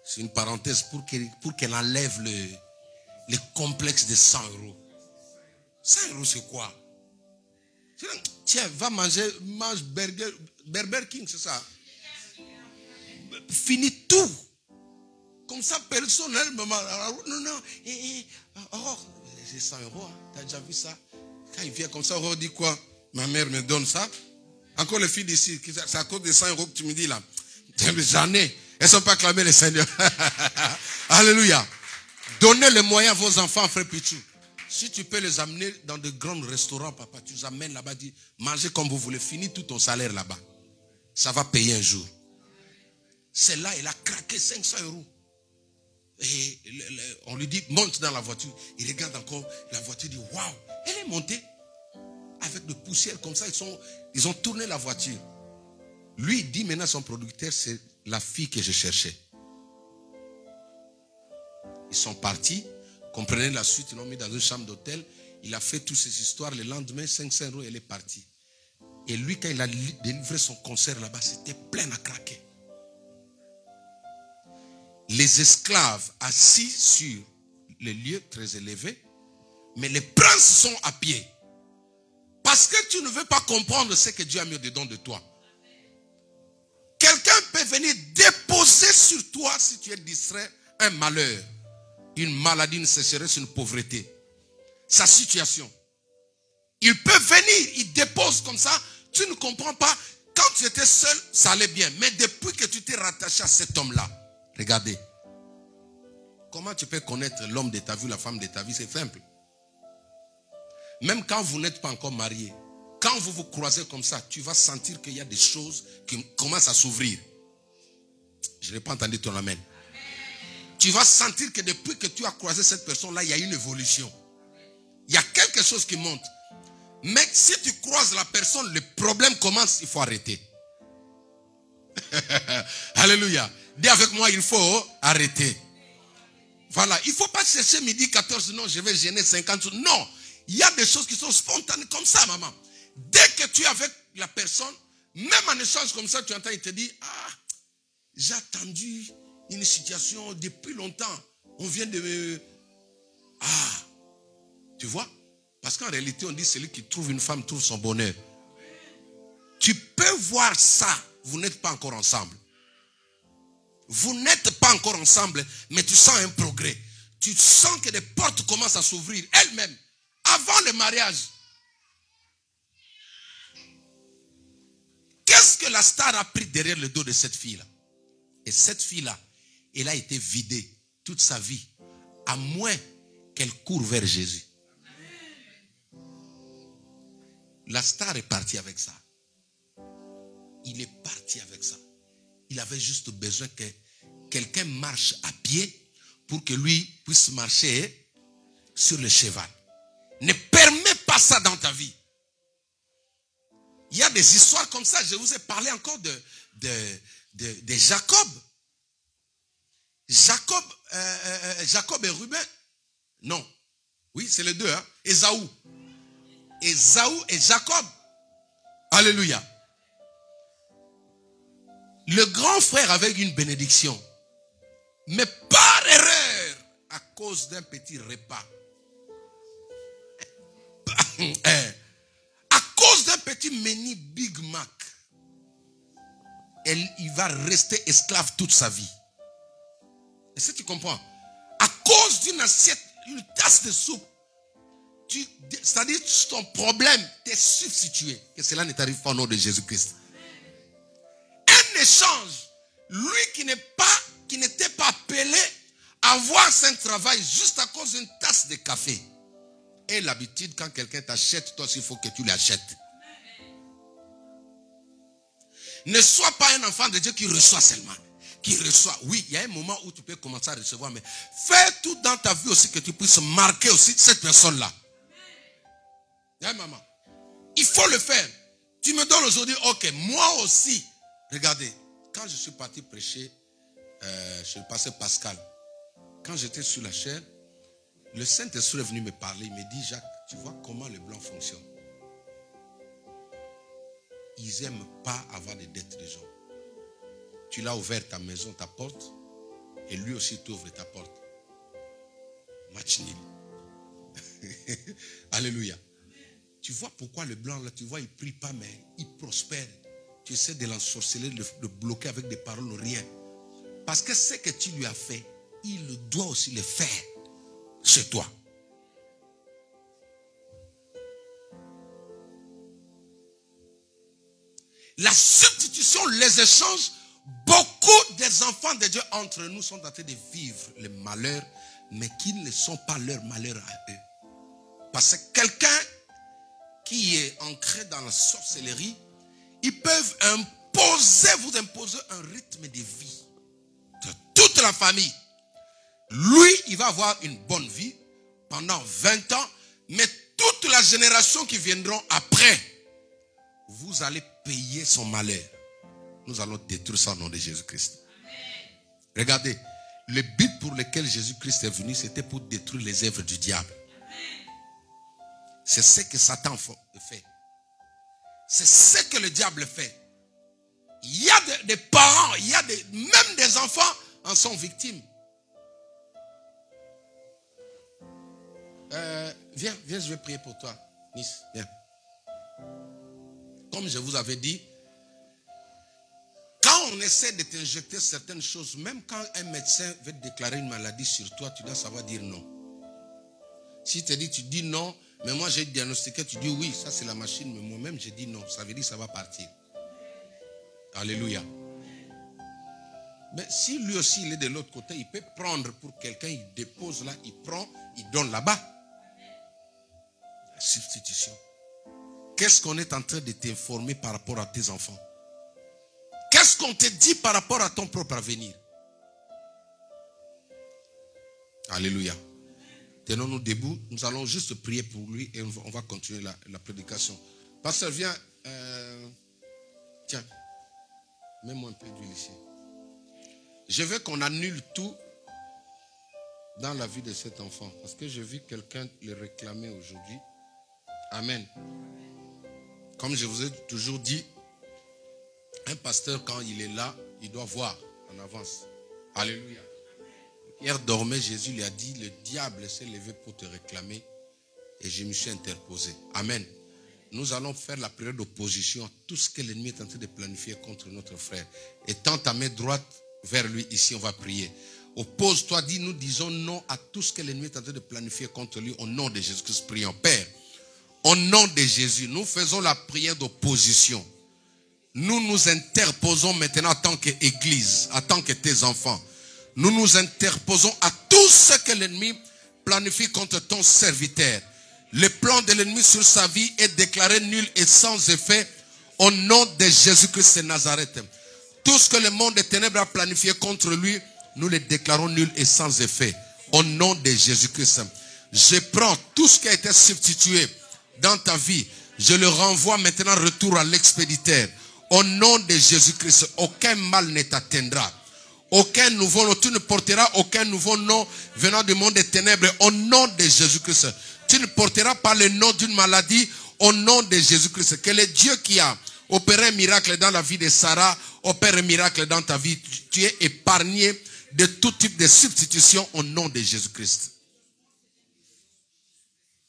C'est une parenthèse pour qu'elle enlève le complexe de 100 €. 100 € c'est quoi? Tiens, va manger, mange Burger King, c'est ça? Finis tout. Comme ça, personne, maman. Non. Oh, c'est 100 €. Hein. Tu as déjà vu ça? Quand il vient comme ça, on dit quoi? Ma mère me donne ça. Encore les filles d'ici, c'est à cause des 100 € que tu me dis là. J'en ai. Elles ne sont pas clamées les Seigneurs. Alléluia. Donnez les moyens à vos enfants, frère Pichou. Si tu peux les amener dans de grands restaurants, papa, tu les amènes là-bas, dis, mangez comme vous voulez, finis tout ton salaire là-bas. Ça va payer un jour. Celle-là, elle a craqué 500 €. Et on lui dit, monte dans la voiture. Il regarde encore la voiture, dit, waouh, elle est montée. Avec de poussière comme ça, ils ont tourné la voiture. Lui, il dit maintenant son producteur, c'est la fille que je cherchais. Ils sont partis, comprenez la suite, ils l'ont mis dans une chambre d'hôtel. Il a fait toutes ces histoires. Le lendemain, 500 €, elle est partie. Et lui, quand il a délivré son concert là-bas, c'était plein à craquer. Les esclaves assis sur les lieux très élevés, mais les princes sont à pied. Parce que tu ne veux pas comprendre ce que Dieu a mis dedans de toi. Quelqu'un peut venir déposer sur toi, si tu es distrait, un malheur, une maladie, une sécheresse, une pauvreté. Sa situation. Il peut venir, il dépose comme ça, tu ne comprends pas. Quand tu étais seul, ça allait bien. Mais depuis que tu t'es rattaché à cet homme-là, regardez. Comment tu peux connaître l'homme de ta vie, la femme de ta vie? C'est simple. Même quand vous n'êtes pas encore marié, quand vous vous croisez comme ça, tu vas sentir qu'il y a des choses qui commencent à s'ouvrir. Je n'ai pas entendu ton amen. Tu vas sentir que depuis que tu as croisé cette personne-là, il y a une évolution. Il y a quelque chose qui monte. Mais si tu croises la personne, le problème commence, il faut arrêter. Alléluia. Dis avec moi, il faut arrêter. Voilà, il ne faut pas chercher midi 14, non, je vais gêner 50. Non, il y a des choses qui sont spontanées comme ça, maman. Dès que tu es avec la personne, même en échange comme ça, tu entends, il te dit, ah, j'ai attendu une situation depuis longtemps. On vient de me... Ah, tu vois? Parce qu'en réalité, on dit, celui qui trouve une femme trouve son bonheur. Tu peux voir ça, vous n'êtes pas encore ensemble. Vous n'êtes pas encore ensemble, mais tu sens un progrès. Tu sens que des portes commencent à s'ouvrir elles-mêmes, avant le mariage. Qu'est-ce que la star a pris derrière le dos de cette fille-là? Et cette fille-là, elle a été vidée toute sa vie, à moins qu'elle court vers Jésus. La star est partie avec ça. Il est parti avec ça. Il avait juste besoin que quelqu'un marche à pied pour que lui puisse marcher sur le cheval. Ne permets pas ça dans ta vie. Il y a des histoires comme ça. Je vous ai parlé encore de Jacob. Jacob et Ruben. Non. Oui, c'est les deux. Hein? Ésaü. Ésaü et Jacob. Alléluia. Le grand frère avait une bénédiction. Mais par erreur, à cause d'un petit repas, à cause d'un petit menu Big Mac, il va rester esclave toute sa vie. Est-ce que tu comprends? À cause d'une assiette, une tasse de soupe, c'est-à-dire ton problème t'est substitué. Que cela ne t'arrive pas au nom de Jésus-Christ. Un échange, lui qui n'était pas appelé à avoir son travail juste à cause d'une tasse de café. Et l'habitude, quand quelqu'un t'achète, toi aussi il faut que tu l'achètes. Ne sois pas un enfant de Dieu qui reçoit seulement. Qui reçoit. Oui, il y a un moment où tu peux commencer à recevoir, mais fais tout dans ta vie aussi que tu puisses marquer aussi cette personne-là. Hein, maman? Il faut le faire. Tu me donnes aujourd'hui, ok, moi aussi. Regardez, quand je suis parti prêcher chez le pasteur Pascal, quand j'étais sur la chair, le Saint-Esprit est venu me parler. Il me dit, Jacques, tu vois comment les Blancs fonctionnent. Ils n'aiment pas avoir des dettes des gens. Tu l'as ouvert ta maison, ta porte, et lui aussi t'ouvre ta porte. Match nul. Alléluia. Tu vois pourquoi le blanc, là, tu vois, il ne prie pas, mais il prospère. Tu essaies de l'ensorceler, de le bloquer avec des paroles, rien. Parce que ce que tu lui as fait, il doit aussi le faire chez toi. La substitution, les échanges, beaucoup des enfants de Dieu entre nous sont en train de vivre le malheur, mais qui ne sont pas leur malheur à eux. Parce que quelqu'un qui est ancré dans la sorcellerie, ils peuvent vous imposer un rythme de vie de toute la famille. Lui, il va avoir une bonne vie pendant 20 ans, mais toute la génération qui viendront après, vous allez payer son malheur. Nous allons détruire ça au nom de Jésus-Christ. Regardez, le but pour lequel Jésus-Christ est venu, c'était pour détruire les œuvres du diable. C'est ce que Satan fait. C'est ce que le diable fait. Il y a des parents, il y a même des enfants en sont victimes. Viens, je vais prier pour toi. Nice, viens. Comme je vous avais dit, quand on essaie de t'injecter certaines choses, même quand un médecin veut te déclarer une maladie sur toi, tu dois savoir dire non. Si tu dis non, mais moi j'ai diagnostiqué, tu dis oui, ça c'est la machine, mais moi-même j'ai dit non. Ça veut dire que ça va partir. Alléluia. Mais si lui aussi il est de l'autre côté, il peut prendre pour quelqu'un, il dépose là, il prend, il donne là-bas. La substitution. Qu'est-ce qu'on est en train de t'informer par rapport à tes enfants? Qu'est-ce qu'on te dit par rapport à ton propre avenir? Alléluia. Tenons-nous debout. Nous allons juste prier pour lui et on va continuer la prédication. Pasteur, viens. Tiens. Mets-moi un peu d'huile ici. Je veux qu'on annule tout dans la vie de cet enfant. Parce que j'ai vu quelqu'un le réclamer aujourd'hui. Amen. Comme je vous ai toujours dit, un pasteur, quand il est là, il doit voir en avance. Alléluia. Pierre dormait, Jésus lui a dit, le diable s'est levé pour te réclamer et je me suis interposé. Amen. Nous allons faire la prière d'opposition à tout ce que l'ennemi est en train de planifier contre notre frère. Et tends ta main droite vers lui, ici on va prier. Oppose-toi, dis, nous disons non à tout ce que l'ennemi est en train de planifier contre lui. Au nom de Jésus-Christ, prions. Père, au nom de Jésus, nous faisons la prière d'opposition. Nous nous interposons maintenant en tant qu'Église, en tant que tes enfants. Nous nous interposons à tout ce que l'ennemi planifie contre ton serviteur. Le plan de l'ennemi sur sa vie est déclaré nul et sans effet au nom de Jésus-Christ de Nazareth. Tout ce que le monde des ténèbres a planifié contre lui, nous le déclarons nul et sans effet au nom de Jésus-Christ. Je prends tout ce qui a été substitué dans ta vie, je le renvoie maintenant retour à l'expéditeur. Au nom de Jésus-Christ, aucun mal ne t'atteindra. Aucun nouveau nom, tu ne porteras aucun nouveau nom venant du monde des ténèbres. Au nom de Jésus-Christ, tu ne porteras pas le nom d'une maladie. Au nom de Jésus-Christ, que le Dieu qui a opéré un miracle dans la vie de Sarah, opère un miracle dans ta vie. Tu es épargné de tout type de substitution au nom de Jésus-Christ.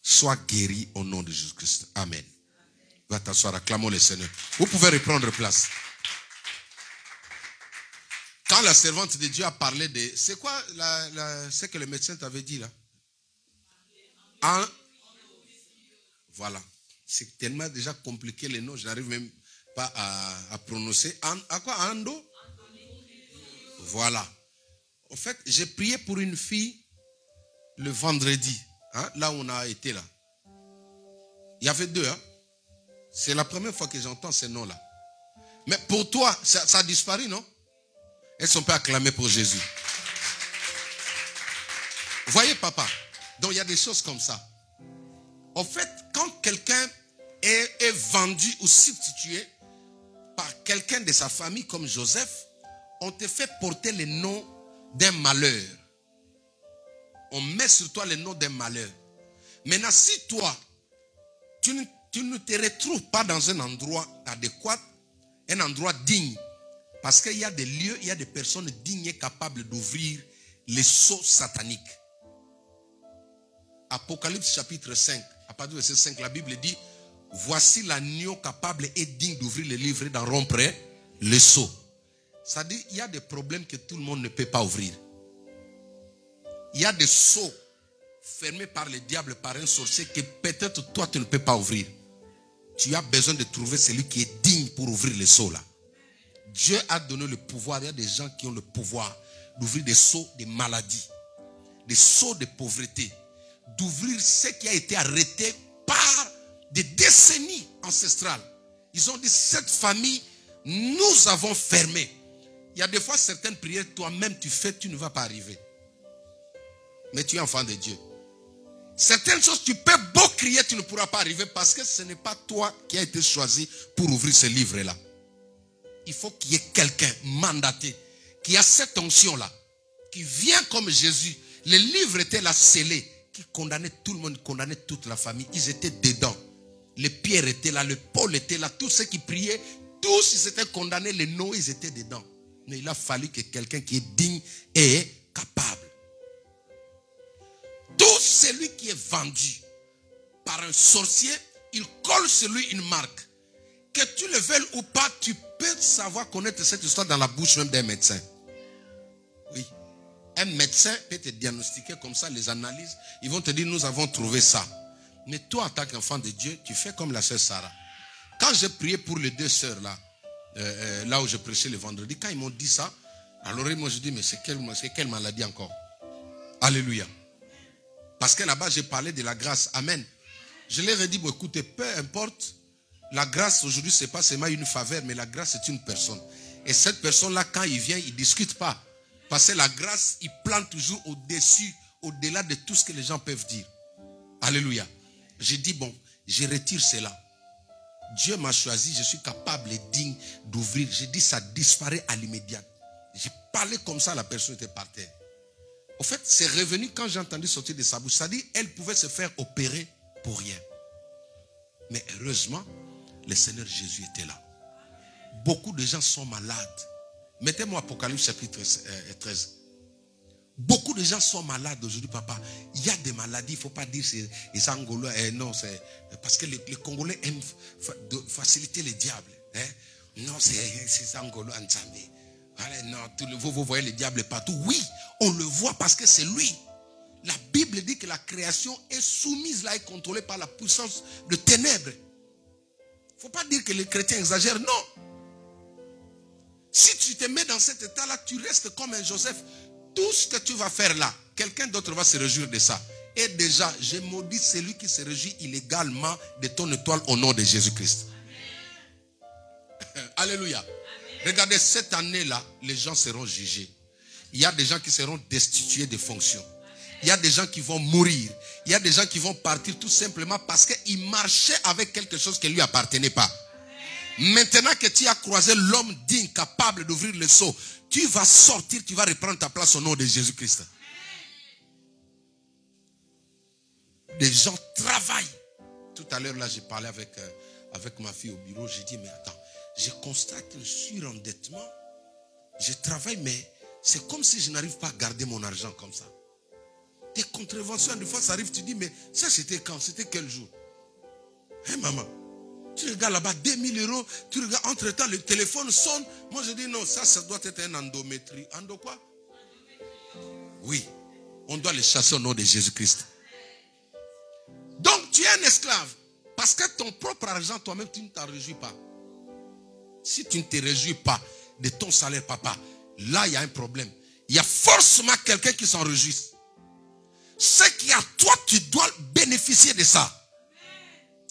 Sois guéri au nom de Jésus-Christ. Amen. Va t'asseoir, acclamons le Seigneur. Vous pouvez reprendre place. Quand la servante de Dieu a parlé de... C'est quoi ce que le médecin t'avait dit là? Voilà. C'est tellement déjà compliqué les noms, je n'arrive même pas à prononcer. À quoi? Ando? Voilà. En fait, j'ai prié pour une fille le vendredi, hein, là où on a été là. Il y avait deux, hein. C'est la première fois que j'entends ces noms-là. Mais pour toi, ça a disparu, non? Elles sont pas acclamées pour Jésus. Voyez, papa. Donc, il y a des choses comme ça. En fait, quand quelqu'un est vendu ou substitué par quelqu'un de sa famille comme Joseph, on te fait porter le nom d'un malheur. On met sur toi le nom d'un malheur. Maintenant, si toi, tu ne te retrouves pas dans un endroit adéquat, un endroit digne, parce qu'il y a des lieux, il y a des personnes dignes et capables d'ouvrir les sceaux sataniques. Apocalypse chapitre 5, à partir du verset 5, la Bible dit, voici l'agneau capable et digne d'ouvrir les livres et d'en rompre les sceaux. Ça dit, il y a des problèmes que tout le monde ne peut pas ouvrir. Il y a des sceaux fermés par le diable, par un sorcier, que peut-être toi tu ne peux pas ouvrir. Tu as besoin de trouver celui qui est digne pour ouvrir les sceaux là. Dieu a donné le pouvoir. Il y a des gens qui ont le pouvoir d'ouvrir des sceaux de maladies, des sceaux de pauvreté, d'ouvrir ce qui a été arrêté par des décennies ancestrales. Ils ont dit, cette famille, nous avons fermé. Il y a des fois certaines prières, toi-même tu fais, tu ne vas pas arriver. Mais tu es enfant de Dieu. Certaines choses, tu peux beau crier, tu ne pourras pas arriver parce que ce n'est pas toi qui as été choisi pour ouvrir ce livre-là. Il faut qu'il y ait quelqu'un mandaté qui a cette onction-là, qui vient comme Jésus. Le livre était là scellé, qui condamnait tout le monde, condamnait toute la famille. Ils étaient dedans. Les Pierre étaient là, le Paul était là, tous ceux qui priaient, tous ils étaient condamnés, les noms ils étaient dedans. Mais il a fallu que quelqu'un qui est digne et capable. Tout celui qui est vendu par un sorcier, il colle sur lui une marque. Que tu le veuilles ou pas, tu peux savoir connaître cette histoire dans la bouche même d'un médecin. Oui. Un médecin peut te diagnostiquer comme ça, les analyses, ils vont te dire nous avons trouvé ça. Mais toi en tant qu'enfant de Dieu, tu fais comme la sœur Sarah. Quand j'ai prié pour les deux sœurs là, là où je prêchais le vendredi, quand ils m'ont dit ça, alors moi je dis mais c'est quelle maladie encore? Alléluia. Parce que là-bas j'ai parlé de la grâce. Amen. Je leur ai dit, bon, écoutez, peu importe, la grâce aujourd'hui c'est pas seulement une faveur, mais la grâce c'est une personne. Et cette personne-là, quand il vient, il ne discute pas. Parce que la grâce, il plante toujours au-dessus, au-delà de tout ce que les gens peuvent dire. Alléluia. J'ai dit, bon, je retire cela. Dieu m'a choisi, je suis capable et digne d'ouvrir. J'ai dit, ça disparaît à l'immédiat. J'ai parlé comme ça, la personne était par terre. Au fait, c'est revenu quand j'ai entendu sortir de sa bouche. Ça dit, elle pouvait se faire opérer pour rien. Mais heureusement, le Seigneur Jésus était là. Beaucoup de gens sont malades. Mettez-moi Apocalypse chapitre 13. Beaucoup de gens sont malades aujourd'hui, papa. Il y a des maladies, il ne faut pas dire c'est les Angolais. Non, c'est parce que les Congolais aiment faciliter les diables. Hein? Non, c'est Angolo Anzambe. Voilà, non, vous voyez les diables partout. Oui, on le voit parce que c'est lui. La Bible dit que la création est soumise là et contrôlée par la puissance de ténèbres. Il ne faut pas dire que les chrétiens exagèrent, non. Si tu te mets dans cet état-là, tu restes comme un Joseph. Tout ce que tu vas faire là, quelqu'un d'autre va se réjouir de ça. Et déjà, je maudis celui qui se réjouit illégalement de ton étoile au nom de Jésus-Christ. Alléluia. Amen. Regardez, cette année-là, les gens seront jugés. Il y a des gens qui seront destitués de fonctions. Il y a des gens qui vont mourir. Il y a des gens qui vont partir tout simplement parce qu'ils marchaient avec quelque chose qui ne lui appartenait pas. Maintenant que tu as croisé l'homme digne, capable d'ouvrir le seau, tu vas sortir, tu vas reprendre ta place au nom de Jésus-Christ. Des gens travaillent. Tout à l'heure, là, j'ai parlé avec ma fille au bureau. J'ai dit, mais attends, je constate un surendettement. Je travaille, mais c'est comme si je n'arrive pas à garder mon argent comme ça. Des contraventions, des fois, ça arrive, tu dis, mais ça, c'était quand? C'était quel jour? Hé, maman. Tu regardes là-bas, 2000 euros, tu regardes, entre-temps, le téléphone sonne. Moi, je dis non, ça doit être un endométrie. Endo quoi? Oui, on doit les chasser au nom de Jésus-Christ. Donc, tu es un esclave. Parce que ton propre argent, toi-même, tu ne t'en réjouis pas. Si tu ne te réjouis pas de ton salaire, papa, là, il y a un problème. Il y a forcément quelqu'un qui s'en réjouisse. Ce qui est à toi, tu dois bénéficier de ça.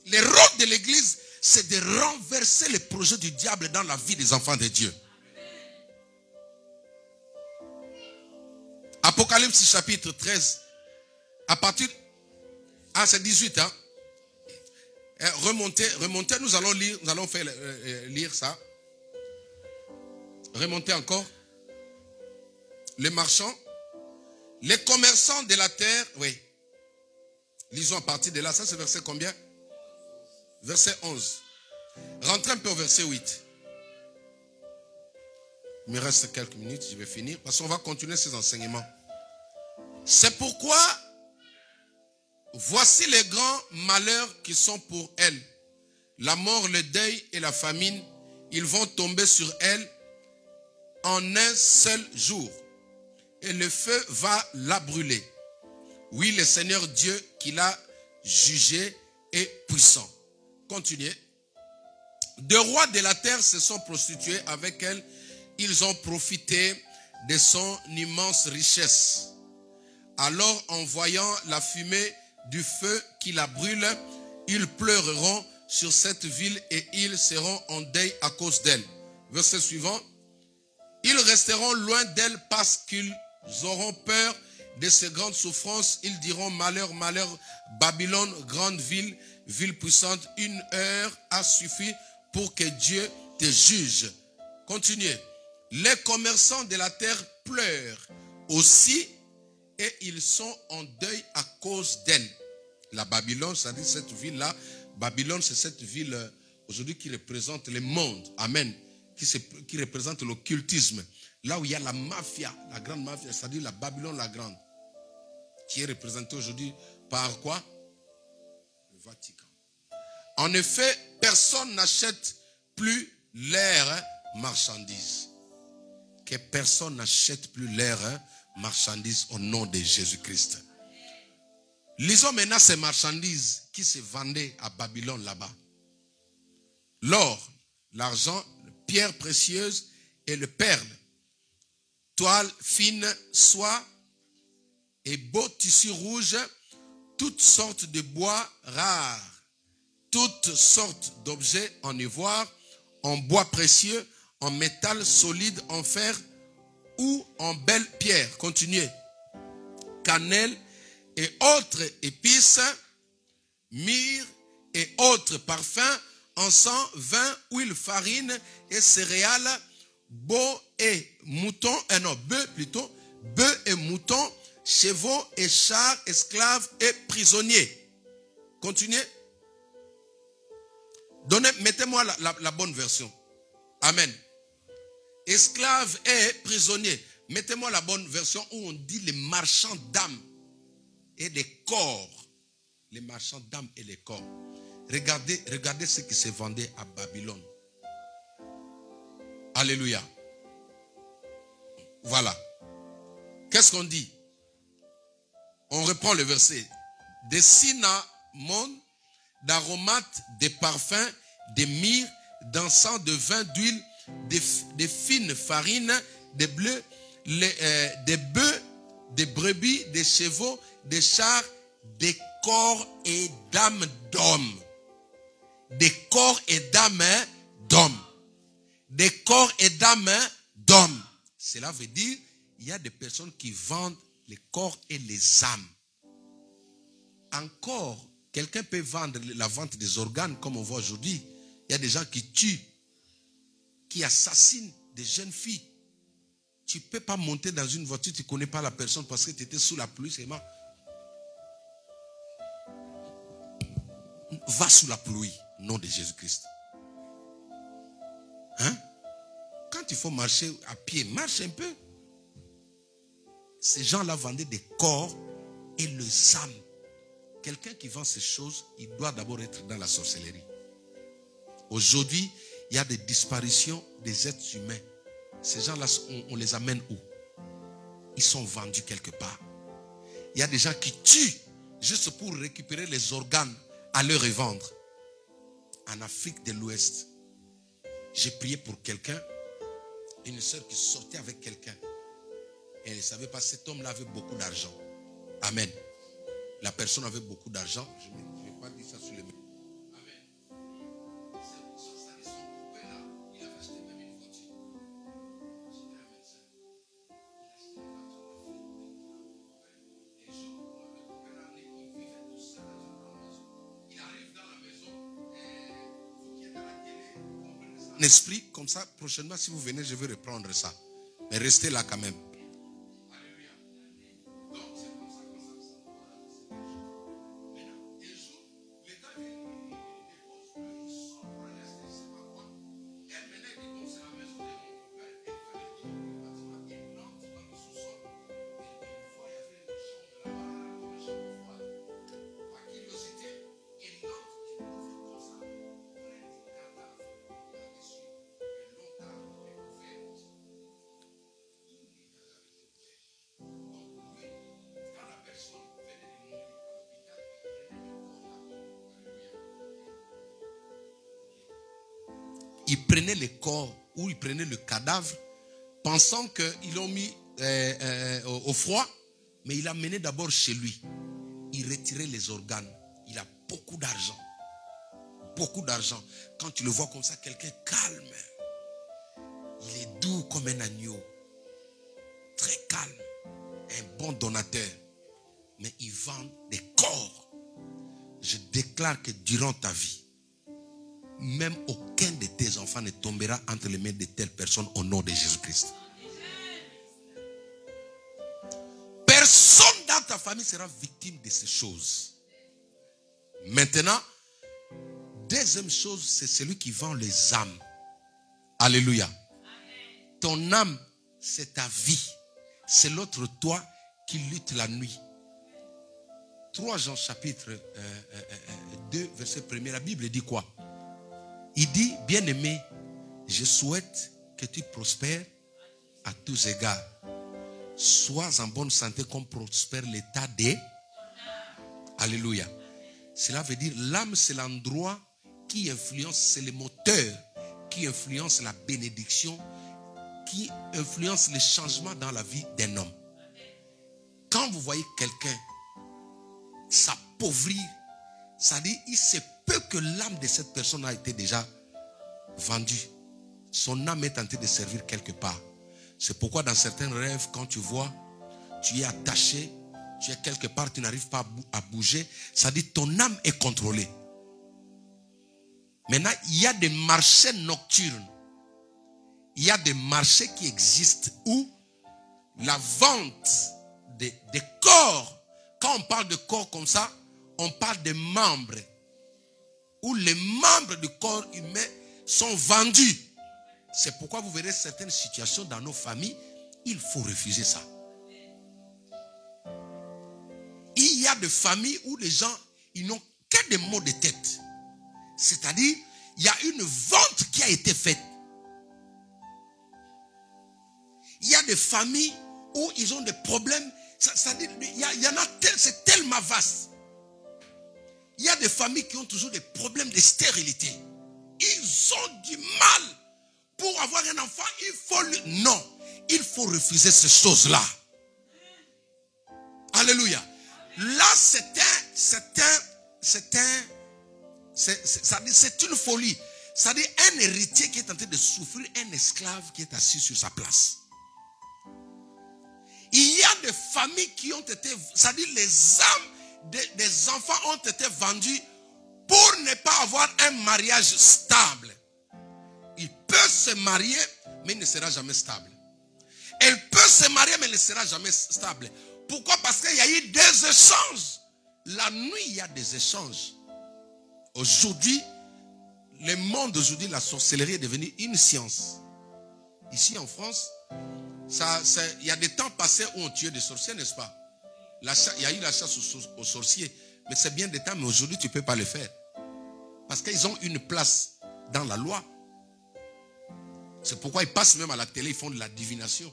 Le rôle de l'église, c'est de renverser les projets du diable dans la vie des enfants de Dieu. Apocalypse chapitre 13. À partir... Ah, c'est 18, hein. Remontez, nous allons lire, nous allons faire lire ça. Remontez encore. Les marchands, les commerçants de la terre, oui. Lisons à partir de là, ça c'est verset combien? Verset 11. Rentrez un peu au verset 8. Il me reste quelques minutes, je vais finir. Parce qu'on va continuer ces enseignements. C'est pourquoi, voici les grands malheurs qui sont pour elle. La mort, le deuil et la famine, ils vont tomber sur elle en un seul jour. Et le feu va la brûler. Oui, le Seigneur Dieu qui l'a jugé est puissant. Continuez. Deux rois de la terre se sont prostitués avec elle. Ils ont profité de son immense richesse. Alors, en voyant la fumée du feu qui la brûle. Ils pleureront sur cette ville et ils seront en deuil à cause d'elle. Verset suivant. Ils resteront loin d'elle parce qu'ils auront peur de ces grandes souffrances. Ils diront malheur, malheur, Babylone, grande ville, ville puissante. Une heure a suffi pour que Dieu te juge. Continuez. Les commerçants de la terre pleurent aussi et ils sont en deuil à cause d'elle. La Babylone, c'est-à-dire cette ville-là, Babylone, c'est cette ville aujourd'hui qui représente le monde. Amen. Qui représente l'occultisme. Là où il y a la mafia, la grande mafia, c'est-à-dire la Babylone la grande, qui est représentée aujourd'hui par quoi? Le Vatican. En effet, personne n'achète plus leurs marchandises. Que personne n'achète plus leurs marchandises au nom de Jésus-Christ. Lisons maintenant ces marchandises qui se vendaient à Babylone là-bas. L'or, l'argent, les pierres précieuses et les perles, toile fine, soie et beaux tissus rouges, toutes sortes de bois rares, toutes sortes d'objets en ivoire, en bois précieux, en métal solide, en fer ou en belle pierre. Continuez. Cannelle et autres épices, myrrhe et autres parfums, encens, vin, huile, farine et céréales, bœufs et moutons, bœufs et moutons, chevaux et chars, esclaves et prisonniers. Continuez. Mettez-moi la bonne version. Amen. Esclaves et prisonniers. Mettez-moi la bonne version où on dit les marchands d'âmes et des corps. Les marchands d'âmes et les corps. Regardez ce qui se vendait à Babylone. Alléluia. Voilà. Qu'est-ce qu'on dit? On reprend le verset. Des cinnamons, d'aromates, des parfums, des myrrhes, d'encens, de vin, d'huile, des fines farines, des bleus, des bœufs, des brebis, des chevaux, des chars, des corps et d'âmes d'hommes. Des corps et d'âmes d'hommes. Des corps et d'âmes d'hommes. Cela veut dire, il y a des personnes qui vendent les corps et les âmes. Encore, quelqu'un peut vendre la vente des organes comme on voit aujourd'hui. Il y a des gens qui tuent, qui assassinent des jeunes filles. Tu ne peux pas monter dans une voiture, tu ne connais pas la personne parce que tu étais sous la pluie seulement. Va sous la pluie, au nom de Jésus-Christ. Hein? Quand il faut marcher à pied, marche un peu. Ces gens-là vendaient des corps et les âmes. Quelqu'un qui vend ces choses, il doit d'abord être dans la sorcellerie. Aujourd'hui, il y a des disparitions des êtres humains. Ces gens-là, on les amène où? Ils sont vendus quelque part. Il y a des gens qui tuent juste pour récupérer les organes à les revendre. En Afrique de l'Ouest, j'ai prié pour quelqu'un, une soeur qui sortait avec quelqu'un. Et elle ne savait pas, cet homme-là avait beaucoup d'argent. Amen. La personne avait beaucoup d'argent. Je ne vais pas dire ça sur les mains. Esprit, comme ça, prochainement, si vous venez, je vais reprendre ça. Mais restez là quand même. Alléluia. Donc, c'est comme ça qu'on s'en maintenant, un jour, les gars, ils déposent, ils sont pour aller, je ne sais pas quoi. Elle venait, dit, comme c'est la maison de mon père, elle fallait qu'il y ait le bâtiment, il entre dans le sous-sol. Et une fois, il y avait une chambre là-bas, comme une chambre froide. Par curiosité, il entre, il ouvre comme ça. Ils prenaient les corps ou ils prenaient le cadavre pensant qu'ils l'ont mis au froid, mais il l'a mené d'abord chez lui. il retirait les organes. Il a beaucoup d'argent. Beaucoup d'argent. Quand tu le vois comme ça, quelqu'un calme. Il est doux comme un agneau. Très calme. Un bon donateur. Mais il vend des corps. Je déclare que durant ta vie, même aucun de tes enfants ne tombera entre les mains de telles personnes au nom de Jésus-Christ. Personne dans ta famille sera victime de ces choses. Maintenant, deuxième chose, c'est celui qui vend les âmes. Alléluia. Ton âme, c'est ta vie. C'est l'autre toi qui lutte la nuit. 3 Jean chapitre 2, verset 1er, la Bible dit quoi? Il dit, bien-aimé, je souhaite que tu prospères à tous égards. Sois en bonne santé comme prospère l'état des... Alléluia. Cela veut dire, l'âme c'est l'endroit qui influence, c'est le moteur qui influence la bénédiction, qui influence le changement dans la vie d'un homme. Quand vous voyez quelqu'un s'appauvrir, ça dit, il se peut que l'âme de cette personne a été déjà vendue. Son âme est en train de servir quelque part. C'est pourquoi dans certains rêves, quand tu vois, tu es attaché, tu es quelque part, tu n'arrives pas à bouger, ça dit ton âme est contrôlée. Maintenant, il y a des marchés nocturnes. Il y a des marchés qui existent où la vente des corps, quand on parle de corps comme ça, on parle de membres. Où les membres du corps humain sont vendus. C'est pourquoi vous verrez certaines situations dans nos familles, il faut refuser ça. Il y a des familles où les gens, ils n'ont que des maux de tête. C'est-à-dire, il y a une vente qui a été faite. Il y a des familles où ils ont des problèmes. Il y en a, c'est tellement vaste. Il y a des familles qui ont toujours des problèmes de stérilité. Ils ont du mal pour avoir un enfant. Non, il faut refuser ces choses-là. Alléluia. Là, c'est une folie. C'est-à-dire un héritier qui est en train de souffrir, un esclave qui est assis sur sa place. Il y a des familles qui ont été, c'est-à-dire les âmes des enfants ont été vendus pour ne pas avoir un mariage stable. Il peut se marier, mais il ne sera jamais stable. Elle peut se marier, mais elle ne sera jamais stable. Pourquoi? Parce qu'il y a eu des échanges. La nuit, il y a des échanges. Aujourd'hui, le monde d'aujourd'hui, la sorcellerie est devenue une science. Ici en France, il y a des temps passés où on tuait des sorciers, n'est-ce pas? Il y a eu la chasse aux sorciers. Mais c'est bien des temps, mais aujourd'hui, tu ne peux pas le faire. Parce qu'ils ont une place dans la loi. C'est pourquoi ils passent même à la télé, ils font de la divination.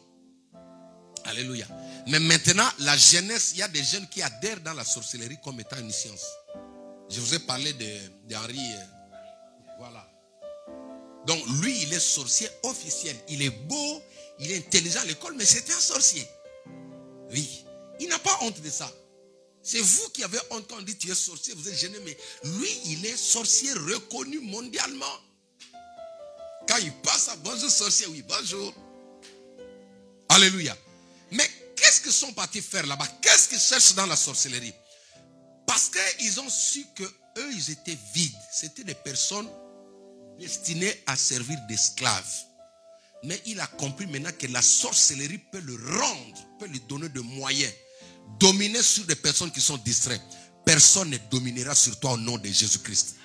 Alléluia. Mais maintenant, la jeunesse, il y a des jeunes qui adhèrent dans la sorcellerie comme étant une science. Je vous ai parlé d'Henri. Voilà. Donc lui, il est sorcier officiel. Il est beau, il est intelligent à l'école, mais c'est un sorcier. Oui. Il n'a pas honte de ça. C'est vous qui avez honte quand on dit tu es sorcier, vous êtes gêné, mais lui, il est sorcier reconnu mondialement. Quand il passe à bonjour sorcier, oui, bonjour. Alléluia. Mais qu'est-ce qu'ils sont partis faire là-bas? Qu'est-ce qu'ils cherchent dans la sorcellerie? Parce qu'ils ont su que eux, ils étaient vides. C'était des personnes destinées à servir d'esclaves. Mais il a compris maintenant que la sorcellerie peut le rendre, peut lui donner des moyens. Dominer sur des personnes qui sont distraites. Personne ne dominera sur toi au nom de Jésus-Christ.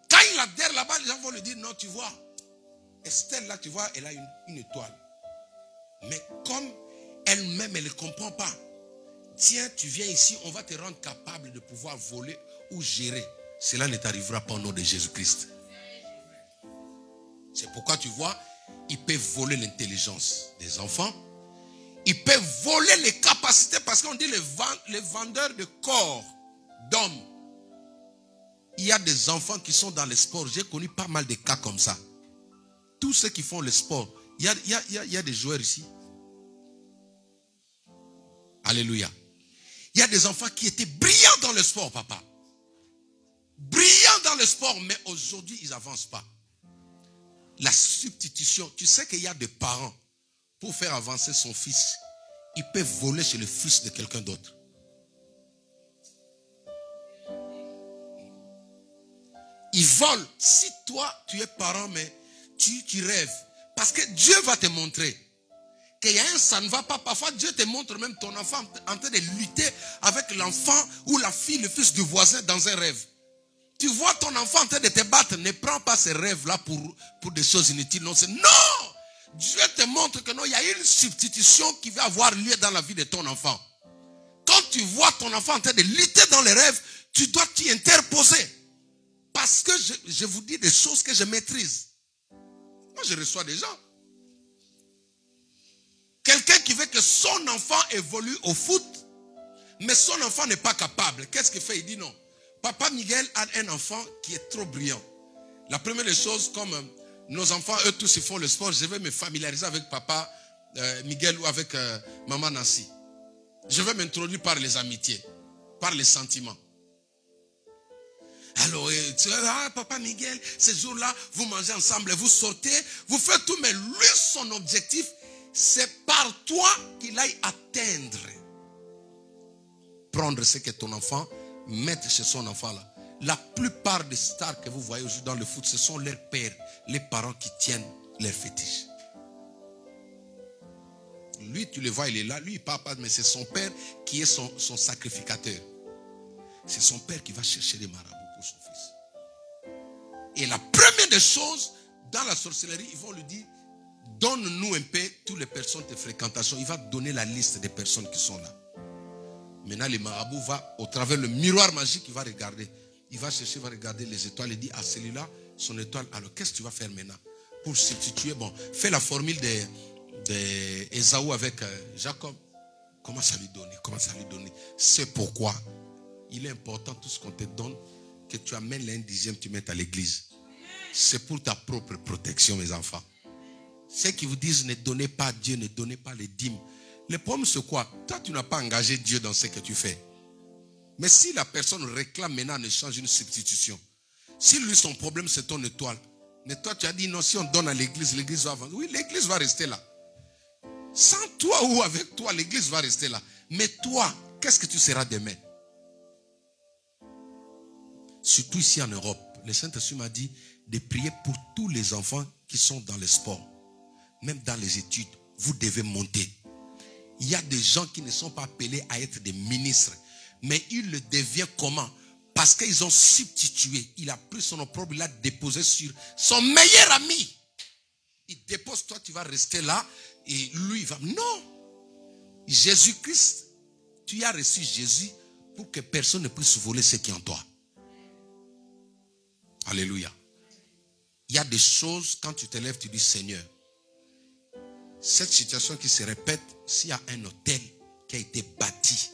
Quand il adhère là-bas, les gens vont lui dire, non, tu vois, Estelle là, tu vois, elle a une étoile. Mais comme elle-même, elle ne comprend pas. Tiens, tu viens ici, on va te rendre capable de pouvoir voler ou gérer. Cela ne t'arrivera pas au nom de Jésus-Christ. C'est pourquoi tu vois, ils peuvent voler l'intelligence des enfants. Ils peuvent voler les capacités parce qu'on dit les vendeurs de corps d'hommes. Il y a des enfants qui sont dans le sport. J'ai connu pas mal de cas comme ça. Tous ceux qui font le sport. Il y a des joueurs ici. Alléluia. Il y a des enfants qui étaient brillants dans le sport, papa. Brillants dans le sport, mais aujourd'hui, ils n'avancent pas. La substitution, tu sais qu'il y a des parents, pour faire avancer son fils, ils peuvent voler chez le fils de quelqu'un d'autre. Ils volent. Si toi, tu es parent, mais tu rêves. Parce que Dieu va te montrer qu'il y a un ça ne va pas. Parfois, Dieu te montre même ton enfant en train de lutter avec l'enfant ou la fille, le fils du voisin dans un rêve. Tu vois ton enfant en train de te battre. Ne prends pas ces rêves-là pour des choses inutiles. Non, non! Dieu te montre que non, il y a une substitution qui va avoir lieu dans la vie de ton enfant. Quand tu vois ton enfant en train de lutter dans les rêves, tu dois t'y interposer. Parce que je vous dis des choses que je maîtrise. Moi, je reçois des gens. Quelqu'un qui veut que son enfant évolue au foot, mais son enfant n'est pas capable. Qu'est-ce qu'il fait? Il dit non. Papa Miguel a un enfant qui est trop brillant. La première des choses, comme nos enfants, eux tous, ils font le sport, je vais me familiariser avec papa Miguel ou avec maman Nancy. Je vais m'introduire par les amitiés, par les sentiments. Alors, papa Miguel, ce jour-là, vous mangez ensemble, vous sortez, vous faites tout, mais lui, son objectif, c'est par toi qu'il aille atteindre. Prendre ce que ton enfant, mettre chez son enfant là. La plupart des stars que vous voyez aujourd'hui dans le foot, ce sont leurs pères, les parents qui tiennent leurs fétiches. Lui, tu le vois, il est là, lui, il ne parle pas, mais c'est son père qui est son sacrificateur. C'est son père qui va chercher les marabouts pour son fils. Et la première des choses, dans la sorcellerie, ils vont lui dire, donne-nous un peu toutes les personnes de fréquentation. Il va donner la liste des personnes qui sont là. Maintenant, le marabout va, au travers le miroir magique, il va regarder. Il va chercher, il va regarder les étoiles et dit à celui-là, son étoile. Alors, qu'est-ce que tu vas faire maintenant? Pour substituer, bon, fais la formule d'Ésaü avec Jacob. Commence à lui donner. C'est pourquoi il est important, tout ce qu'on te donne, que tu amènes l'un dixième, tu mettes à l'église. C'est pour ta propre protection, mes enfants. Ceux qui vous disent ne donnez pas à Dieu, ne donnez pas les dîmes. Le problème, c'est quoi? Toi, tu n'as pas engagé Dieu dans ce que tu fais. Mais si la personne réclame maintenant, ne change une substitution. Si lui, son problème, c'est ton étoile. Mais toi, tu as dit non, si on donne à l'église, l'église va avancer. Oui, l'église va rester là. Sans toi ou avec toi, l'église va rester là. Mais toi, qu'est-ce que tu seras demain? Surtout ici en Europe, le Saint-Esprit m'a dit de prier pour tous les enfants qui sont dans le sport. Même dans les études, vous devez monter. Il y a des gens qui ne sont pas appelés à être des ministres. Mais ils le deviennent comment? Parce qu'ils ont substitué. Il a pris son opprobre, il l'a déposé sur son meilleur ami. Il dépose, toi tu vas rester là. Et lui il va... Non. Jésus-Christ, tu as reçu Jésus pour que personne ne puisse voler ce qui est en toi. Alléluia. Il y a des choses, quand tu te lèves, tu dis Seigneur, cette situation qui se répète, s'il y a un hôtel qui a été bâti,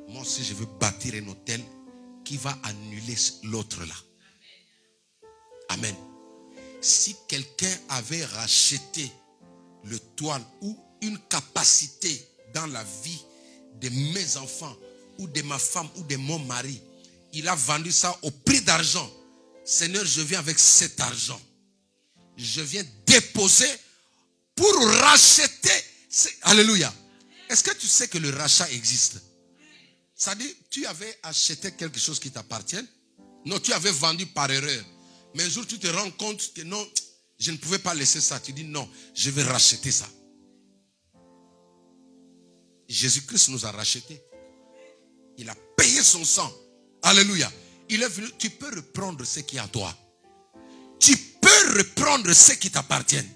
moi aussi je veux bâtir un hôtel qui va annuler l'autre là. Amen. Si quelqu'un avait racheté le toile ou une capacité dans la vie de mes enfants ou de ma femme ou de mon mari, il a vendu ça au prix d'argent. Seigneur, je viens avec cet argent. Je viens déposer pour racheter. Alléluia. Est-ce que tu sais que le rachat existe? Ça dit, tu avais acheté quelque chose qui t'appartient. Non, tu avais vendu par erreur. Mais un jour, tu te rends compte que non, je ne pouvais pas laisser ça. Tu dis non, je vais racheter ça. Jésus-Christ nous a rachetés. Il a payé son sang. Alléluia. Il est venu, tu peux reprendre ce qui est à toi. Tu peux reprendre ce qui t'appartient.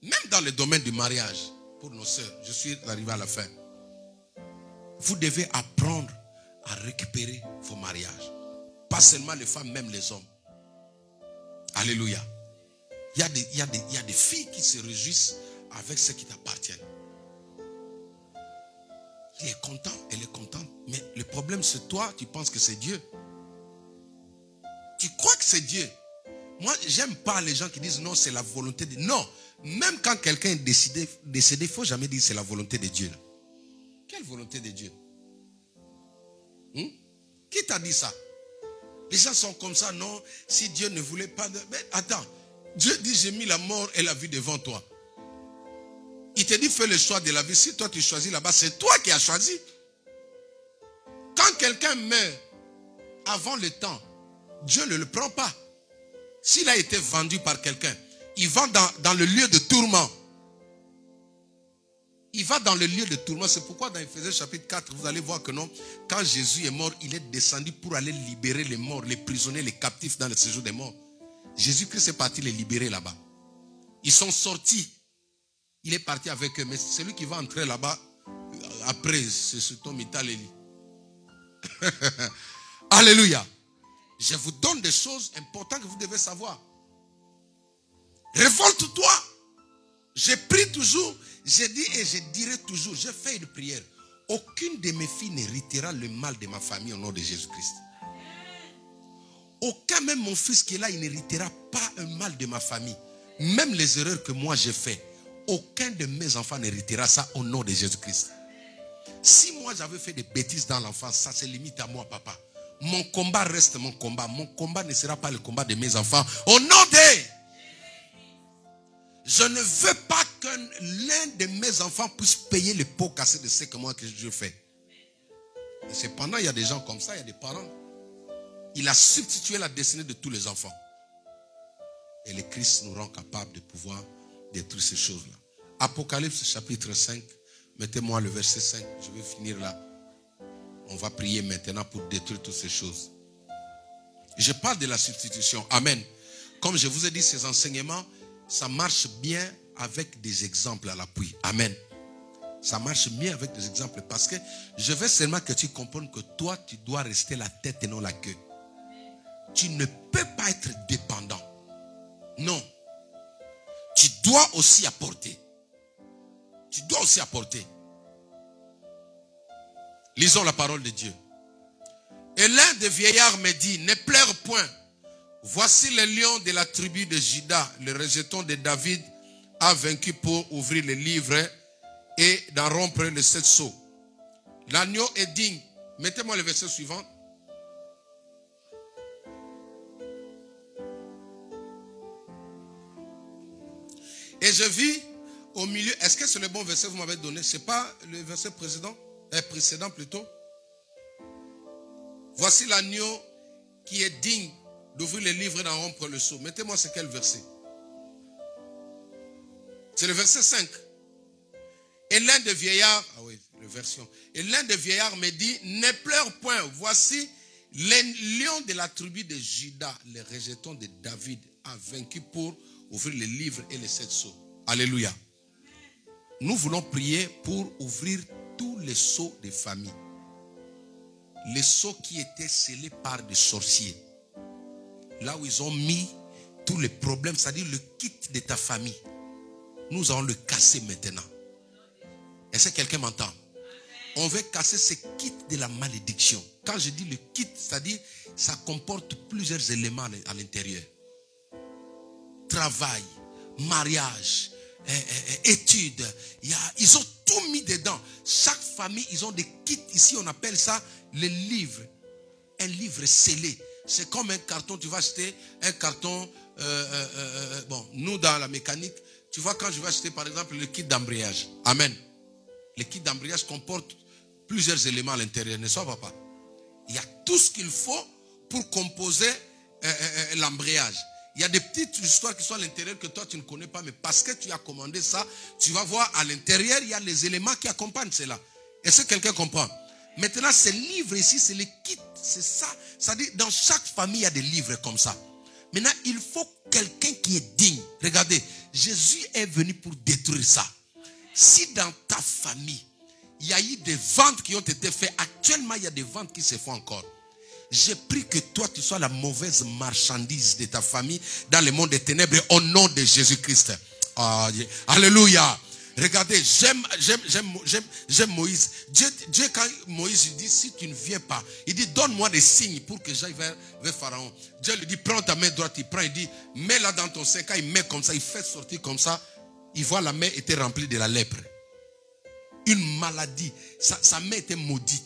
Même dans le domaine du mariage, pour nos sœurs, je suis arrivé à la fin. Vous devez apprendre à récupérer vos mariages. Pas seulement les femmes, même les hommes. Alléluia. Il y a des filles qui se réjouissent avec ce qui t'appartient. Il est content, elle est contente. Mais le problème, c'est toi, tu penses que c'est Dieu. Tu crois que c'est Dieu. Moi, j'aime pas les gens qui disent non, c'est la volonté de Dieu. Non, même quand quelqu'un est décédé, il ne faut jamais dire c'est la volonté de Dieu. Quelle volonté de Dieu? Qui t'a dit ça? Les gens sont comme ça, non? Si Dieu ne voulait pas... Mais attends, Dieu dit, j'ai mis la mort et la vie devant toi. Il te dit, fais le choix de la vie. Si toi tu choisis là-bas, c'est toi qui as choisi. Quand quelqu'un meurt avant le temps, Dieu ne le prend pas. S'il a été vendu par quelqu'un, il va dans le lieu de tourment. Il va dans le lieu de tourment. C'est pourquoi dans Ephésiens chapitre 4, vous allez voir que non, quand Jésus est mort, il est descendu pour aller libérer les morts, les prisonniers, les captifs dans le séjour des morts. Jésus-Christ est parti les libérer là-bas. Ils sont sortis. Il est parti avec eux. Mais celui qui va entrer là-bas, après, c'est ce Tom Italeli. Alléluia. Je vous donne des choses importantes que vous devez savoir. Révolte-toi. Je prie toujours. Je dis et je dirai toujours. Je fais une prière. Aucune de mes filles n'héritera le mal de ma famille au nom de Jésus-Christ. Aucun, même mon fils qui est là, il n'héritera pas un mal de ma famille. Même les erreurs que moi j'ai faites. Aucun de mes enfants n'héritera ça au nom de Jésus-Christ. Si moi j'avais fait des bêtises dans l'enfance, ça se limite à moi, papa. Mon combat reste mon combat. Mon combat ne sera pas le combat de mes enfants. Au nom de... Je ne veux pas que l'un de mes enfants puisse payer les pots cassés de ce que moi que je fais. Et cependant, il y a des gens comme ça, il y a des parents. Il a substitué la destinée de tous les enfants. Et le Christ nous rend capables de pouvoir détruire ces choses-là. Apocalypse chapitre 5. Mettez-moi le verset 5. Je vais finir là. On va prier maintenant pour détruire toutes ces choses. Je parle de la substitution. Amen. Comme je vous ai dit, ces enseignements, ça marche bien avec des exemples à l'appui. Amen. Ça marche bien avec des exemples parce que je veux seulement que tu comprennes que toi, tu dois rester la tête et non la queue. Tu ne peux pas être dépendant. Non. Tu dois aussi apporter. Tu dois aussi apporter. Lisons la parole de Dieu. Et l'un des vieillards me dit, ne pleure point. Voici le lion de la tribu de Juda, le rejeton de David, a vaincu pour ouvrir les livres et d'en rompre les 7 sceaux. L'agneau est digne. Mettez-moi le verset suivant. Et je vis au milieu. Est-ce que c'est le bon verset que vous m'avez donné? Ce n'est pas le verset précédent plutôt. Voici l'agneau qui est digne d'ouvrir les livres et d'en rompre le sceau. Mettez-moi c'est quel verset? C'est le verset 5. Et l'un des vieillards, ah oui, la version. Et l'un des vieillards me dit, ne pleure point. Voici le lion de la tribu de Juda, le rejeton de David, a vaincu pour ouvrir les livres et les 7 sceaux. Alléluia. Nous voulons prier pour ouvrir tous les sceaux des familles. Les sceaux qui étaient scellés par des sorciers. Là où ils ont mis tous les problèmes, c'est-à-dire le kit de ta famille. Nous allons le casser maintenant. Est-ce que quelqu'un m'entend? On veut casser ce kit de la malédiction. Quand je dis le kit, c'est-à-dire ça comporte plusieurs éléments à l'intérieur. Travail, mariage, études. Ils ont tout mis dedans. Chaque famille, ils ont des kits. Ici, on appelle ça le livre. Un livre scellé. C'est comme un carton. Tu vas acheter un carton. Bon, nous, dans la mécanique, tu vois, quand je vais acheter, par exemple, le kit d'embrayage. Amen. Le kit d'embrayage comporte plusieurs éléments à l'intérieur, n'est-ce pas, papa? Il y a tout ce qu'il faut pour composer l'embrayage. Il y a des petites histoires qui sont à l'intérieur que toi tu ne connais pas, mais parce que tu as commandé ça, tu vas voir à l'intérieur, il y a les éléments qui accompagnent cela. Est-ce que quelqu'un comprend? Maintenant, ce livre ici, c'est le kit, c'est ça. C'est-à-dire, dans chaque famille, il y a des livres comme ça. Maintenant, il faut quelqu'un qui est digne. Regardez, Jésus est venu pour détruire ça. Si dans ta famille, il y a eu des ventes qui ont été faites, actuellement, il y a des ventes qui se font encore. J'ai pris que toi, tu sois la mauvaise marchandise de ta famille dans le monde des ténèbres au nom de Jésus-Christ. Alléluia. Regardez, j'aime Moïse. Dieu, quand Moïse dit, si tu ne viens pas, il dit, donne-moi des signes pour que j'aille vers Pharaon. Dieu lui dit, prends ta main droite, il prend, il dit, mets-la dans ton sein. Quand il met comme ça, il fait sortir comme ça, il voit la main était remplie de la lèpre. une maladie. Sa main était maudite.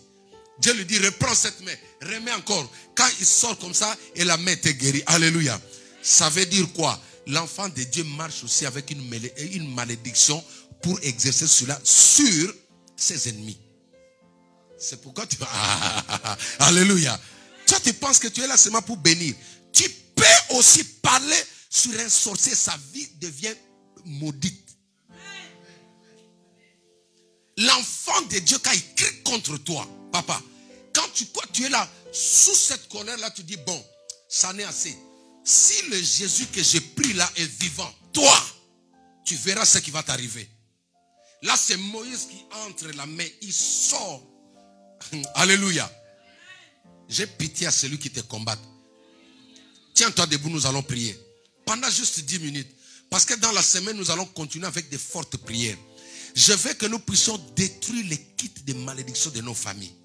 Dieu lui dit, reprends cette main, remets encore. Quand il sort comme ça, et la main était guérie. Alléluia. Ça veut dire quoi? L'enfant de Dieu marche aussi avec une malédiction pour exercer cela sur ses ennemis. C'est pourquoi tu... Alléluia. Toi, tu penses que tu es là seulement pour bénir. Tu peux aussi parler sur un sorcier. Sa vie devient maudite. L'enfant de Dieu, quand il crie contre toi, papa, quand tu es là, sous cette colère-là, tu dis, bon, ça n'est assez. Si le Jésus que j'ai pris là est vivant, toi, tu verras ce qui va t'arriver. Là, c'est Moïse qui entre la main, il sort. Alléluia. J'ai pitié à celui qui te combat. Tiens-toi debout, nous allons prier. Pendant juste 10 minutes. Parce que dans la semaine, nous allons continuer avec des fortes prières. Je veux que nous puissions détruire les kits de malédiction de nos familles.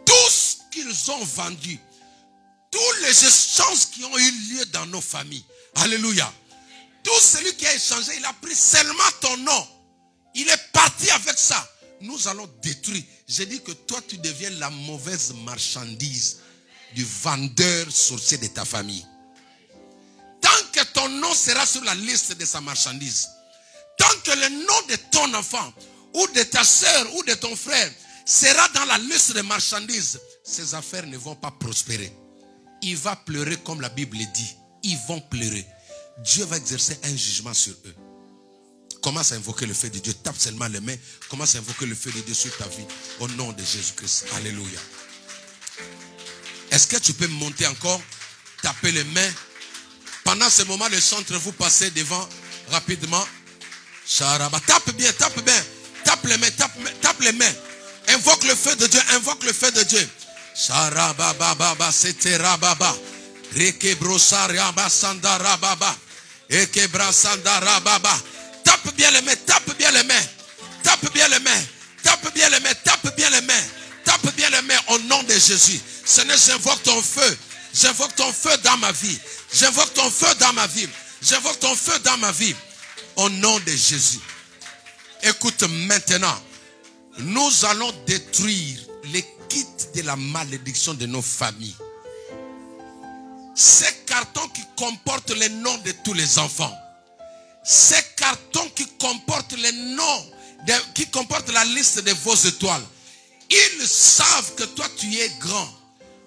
Tout ce qu'ils ont vendu, tous les échanges qui ont eu lieu dans nos familles. Alléluia. Tout celui qui a échangé, il a pris seulement ton nom. Il est parti avec ça. Nous allons détruire. J'ai dit que toi, tu deviens la mauvaise marchandise du vendeur sorcier de ta famille. Tant que ton nom sera sur la liste de sa marchandise, tant que le nom de ton enfant, ou de ta soeur, ou de ton frère, sera dans la liste des marchandises, ces affaires ne vont pas prospérer. Il va pleurer comme la Bible dit. Ils vont pleurer. Dieu va exercer un jugement sur eux. Commence à invoquer le feu de Dieu. Tape seulement les mains. Commence à invoquer le feu de Dieu sur ta vie. Au nom de Jésus-Christ. Alléluia. Est-ce que tu peux monter encore? Taper les mains. Pendant ce moment, les chantres, vous passez devant rapidement. Charaba. Tape bien, tape bien. Tape les mains, tape les mains. Invoque le feu de Dieu, invoque le feu de Dieu. Charaba baba, c'était rababa. Rekebrosa raba sandara baba. Ekebra sandara baba. Tape bien les mains, tape bien les mains. Tape bien les mains. Tape bien les mains, tape bien les mains. Tape bien les mains au nom de Jésus. Seigneur, j'invoque ton feu. J'invoque ton feu dans ma vie. J'invoque ton feu dans ma vie. J'invoque ton feu dans ma vie. Au nom de Jésus. Écoute maintenant. Nous allons détruire les kits de la malédiction de nos familles. Ces cartons qui comportent les noms de tous les enfants. Ces cartons qui comportent les noms, qui comportent la liste de vos étoiles. Ils savent que toi tu es grand.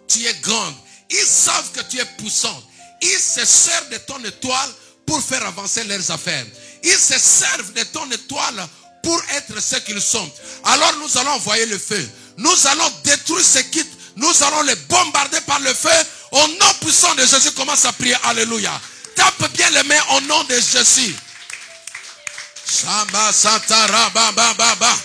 Tu es grande. Ils savent que tu es puissante. Ils se servent de ton étoile pour faire avancer leurs affaires. Ils se servent de ton étoile pour être ce qu'ils sont. Alors nous allons envoyer le feu. Nous allons détruire ces kits. Nous allons les bombarder par le feu. Au nom puissant de Jésus, commence à prier. Alléluia. Tape bien les mains au nom de Jésus. Shamba Santara Baba Baba.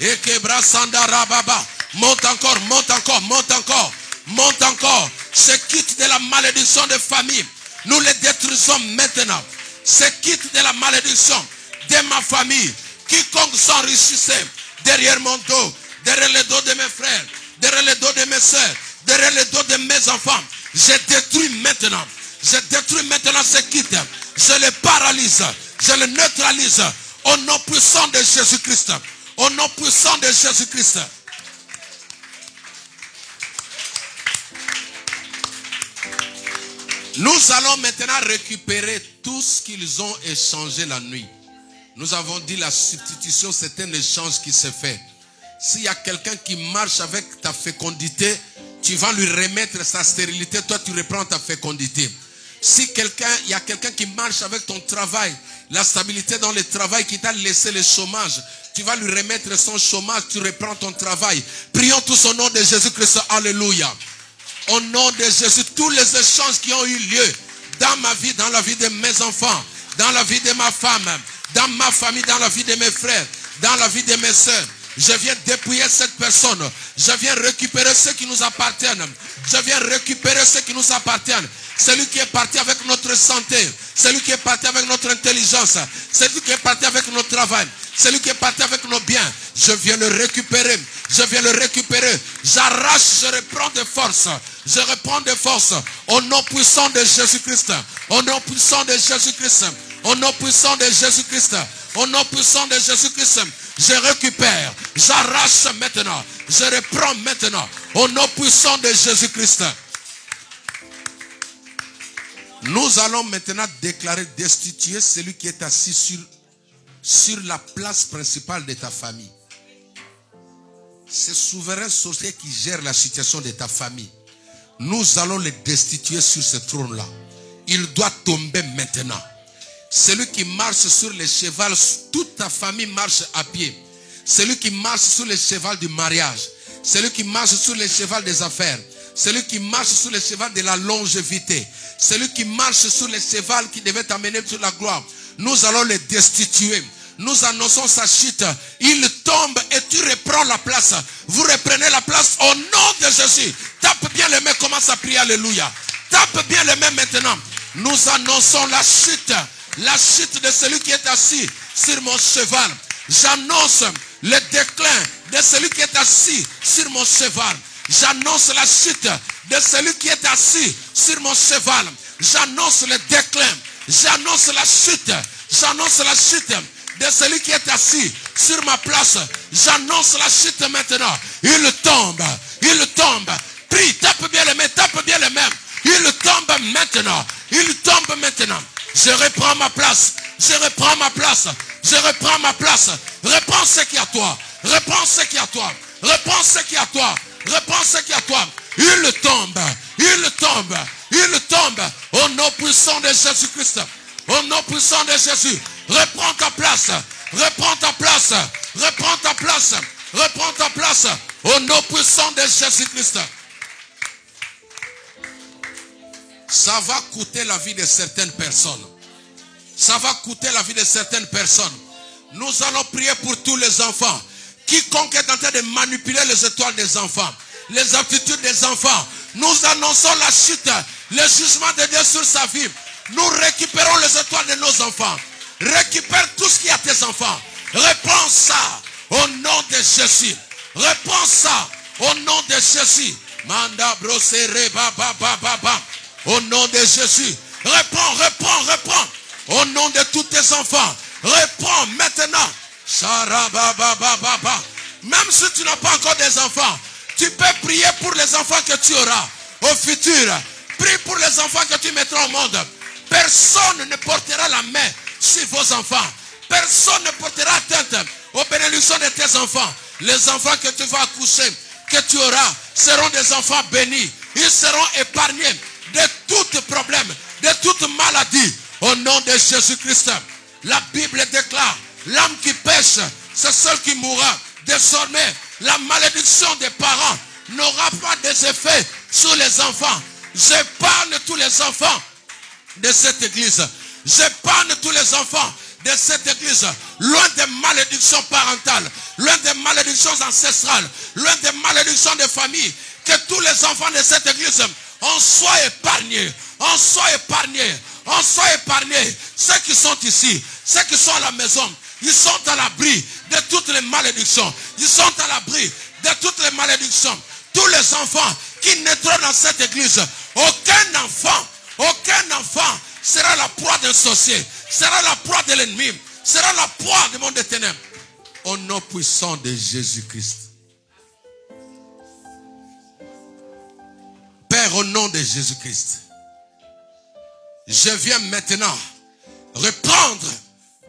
Ekebra Sandara Baba. Monte encore, monte encore, monte encore. Monte encore. Ce kit de la malédiction de famille. Nous les détruisons maintenant. Ce kit de la malédiction de ma famille. Quiconque s'enrichissait derrière mon dos, derrière le dos de mes frères, derrière le dos de mes soeurs, derrière le dos de mes enfants. Je détruis maintenant. Je détruis maintenant ce kit. Je le paralyse. Je le neutralise. Au nom puissant de Jésus-Christ. Au nom puissant de Jésus-Christ. Nous allons maintenant récupérer tout ce qu'ils ont échangé la nuit. Nous avons dit la substitution, c'est un échange qui se fait. S'il y a quelqu'un qui marche avec ta fécondité, tu vas lui remettre sa stérilité, toi tu reprends ta fécondité. Si il y a quelqu'un qui marche avec ton travail, la stabilité dans le travail qui t'a laissé le chômage, tu vas lui remettre son chômage, tu reprends ton travail. Prions tous au nom de Jésus-Christ, alléluia. Au nom de Jésus, tous les échanges qui ont eu lieu dans ma vie, dans la vie de mes enfants, dans la vie de ma femme, dans ma famille, dans la vie de mes frères, dans la vie de mes soeurs. Je viens dépouiller cette personne. Je viens récupérer ce qui nous appartiennent. Je viens récupérer ce qui nous appartiennent. Celui qui est parti avec notre santé. Celui qui est parti avec notre intelligence. Celui qui est parti avec notre travail. Celui qui est parti avec nos biens. Je viens le récupérer. Je viens le récupérer. J'arrache, je reprends de force. Je reprends de force. Au nom puissant de Jésus-Christ. Au nom puissant de Jésus-Christ. Au nom puissant de Jésus-Christ. Au nom puissant de Jésus-Christ, je récupère, j'arrache maintenant, je reprends maintenant. Au nom puissant de Jésus-Christ. Nous allons maintenant déclarer destituer celui qui est assis sur la place principale de ta famille. C'est souverain sorcier qui gère la situation de ta famille. Nous allons le destituer sur ce trône-là. Il doit tomber maintenant. Celui qui marche sur le cheval, toute ta famille marche à pied. Celui qui marche sur le cheval du mariage. Celui qui marche sur le cheval des affaires. Celui qui marche sur le cheval de la longévité. Celui qui marche sur le cheval qui devait t'amener sur la gloire. Nous allons le destituer. Nous annonçons sa chute. Il tombe et tu reprends la place. Vous reprenez la place au nom de Jésus. Tape bien les mains, commence à prier, alléluia. Tape bien les mains maintenant. Nous annonçons la chute. La chute de celui qui est assis sur mon cheval. J'annonce le déclin de celui qui est assis sur mon cheval. J'annonce la chute de celui qui est assis sur mon cheval. J'annonce le déclin. J'annonce la chute. J'annonce la chute de celui qui est assis sur ma place. J'annonce la chute maintenant. Il tombe. Il tombe. Prie, tape bien les mains, tape bien les mains. Il tombe maintenant. Il tombe maintenant. Je reprends ma place. Je reprends ma place. Je reprends ma place. Reprends ce qui est à toi. Reprends ce qui est à toi. Reprends ce qui est à toi. Reprends ce qui est à toi. Il tombe. Il tombe. Il tombe. Au nom puissant de Jésus-Christ. Au nom puissant de Jésus. Reprends ta place. Reprends ta place. Reprends ta place. Reprends ta place. Au nom puissant de Jésus-Christ. Ça va coûter la vie de certaines personnes. Ça va coûter la vie de certaines personnes. Nous allons prier pour tous les enfants. Quiconque est en train de manipuler les étoiles des enfants, les aptitudes des enfants, nous annonçons la chute, le jugement de Dieu sur sa vie. Nous récupérons les étoiles de nos enfants. Récupère tout ce qui est à tes enfants. Reprends ça au nom de Jésus. Reprends ça au nom de Jésus. Manda brosere baba baba. Au nom de Jésus. Reprends, reprends, reprends. Au nom de tous tes enfants. Reprends maintenant. Même si tu n'as pas encore des enfants, tu peux prier pour les enfants que tu auras au futur. Prie pour les enfants que tu mettras au monde. Personne ne portera la main sur vos enfants. Personne ne portera atteinte aux bénédictions de tes enfants. Les enfants que tu vas accoucher, que tu auras, seront des enfants bénis. Ils seront épargnés de tout problème, de toute maladie. Au nom de Jésus-Christ. La Bible déclare, l'âme qui pêche, c'est celle qui mourra. Désormais, la malédiction des parents n'aura pas des effets sur les enfants. J'épargne tous les enfants de cette église. J'épargne tous les enfants de cette église. Loin des malédictions parentales, loin des malédictions ancestrales, loin des malédictions de famille. Que tous les enfants de cette église en soient épargnés. En soient épargnés. En soient épargnés. Ceux qui sont ici, ceux qui sont à la maison, ils sont à l'abri de toutes les malédictions. Ils sont à l'abri de toutes les malédictions. Tous les enfants qui naîtront dans cette église, aucun enfant sera la proie d'un sorcier, sera la proie de l'ennemi, sera la proie du monde des ténèbres. Au nom puissant de Jésus-Christ. Père, au nom de Jésus-Christ, je viens maintenant reprendre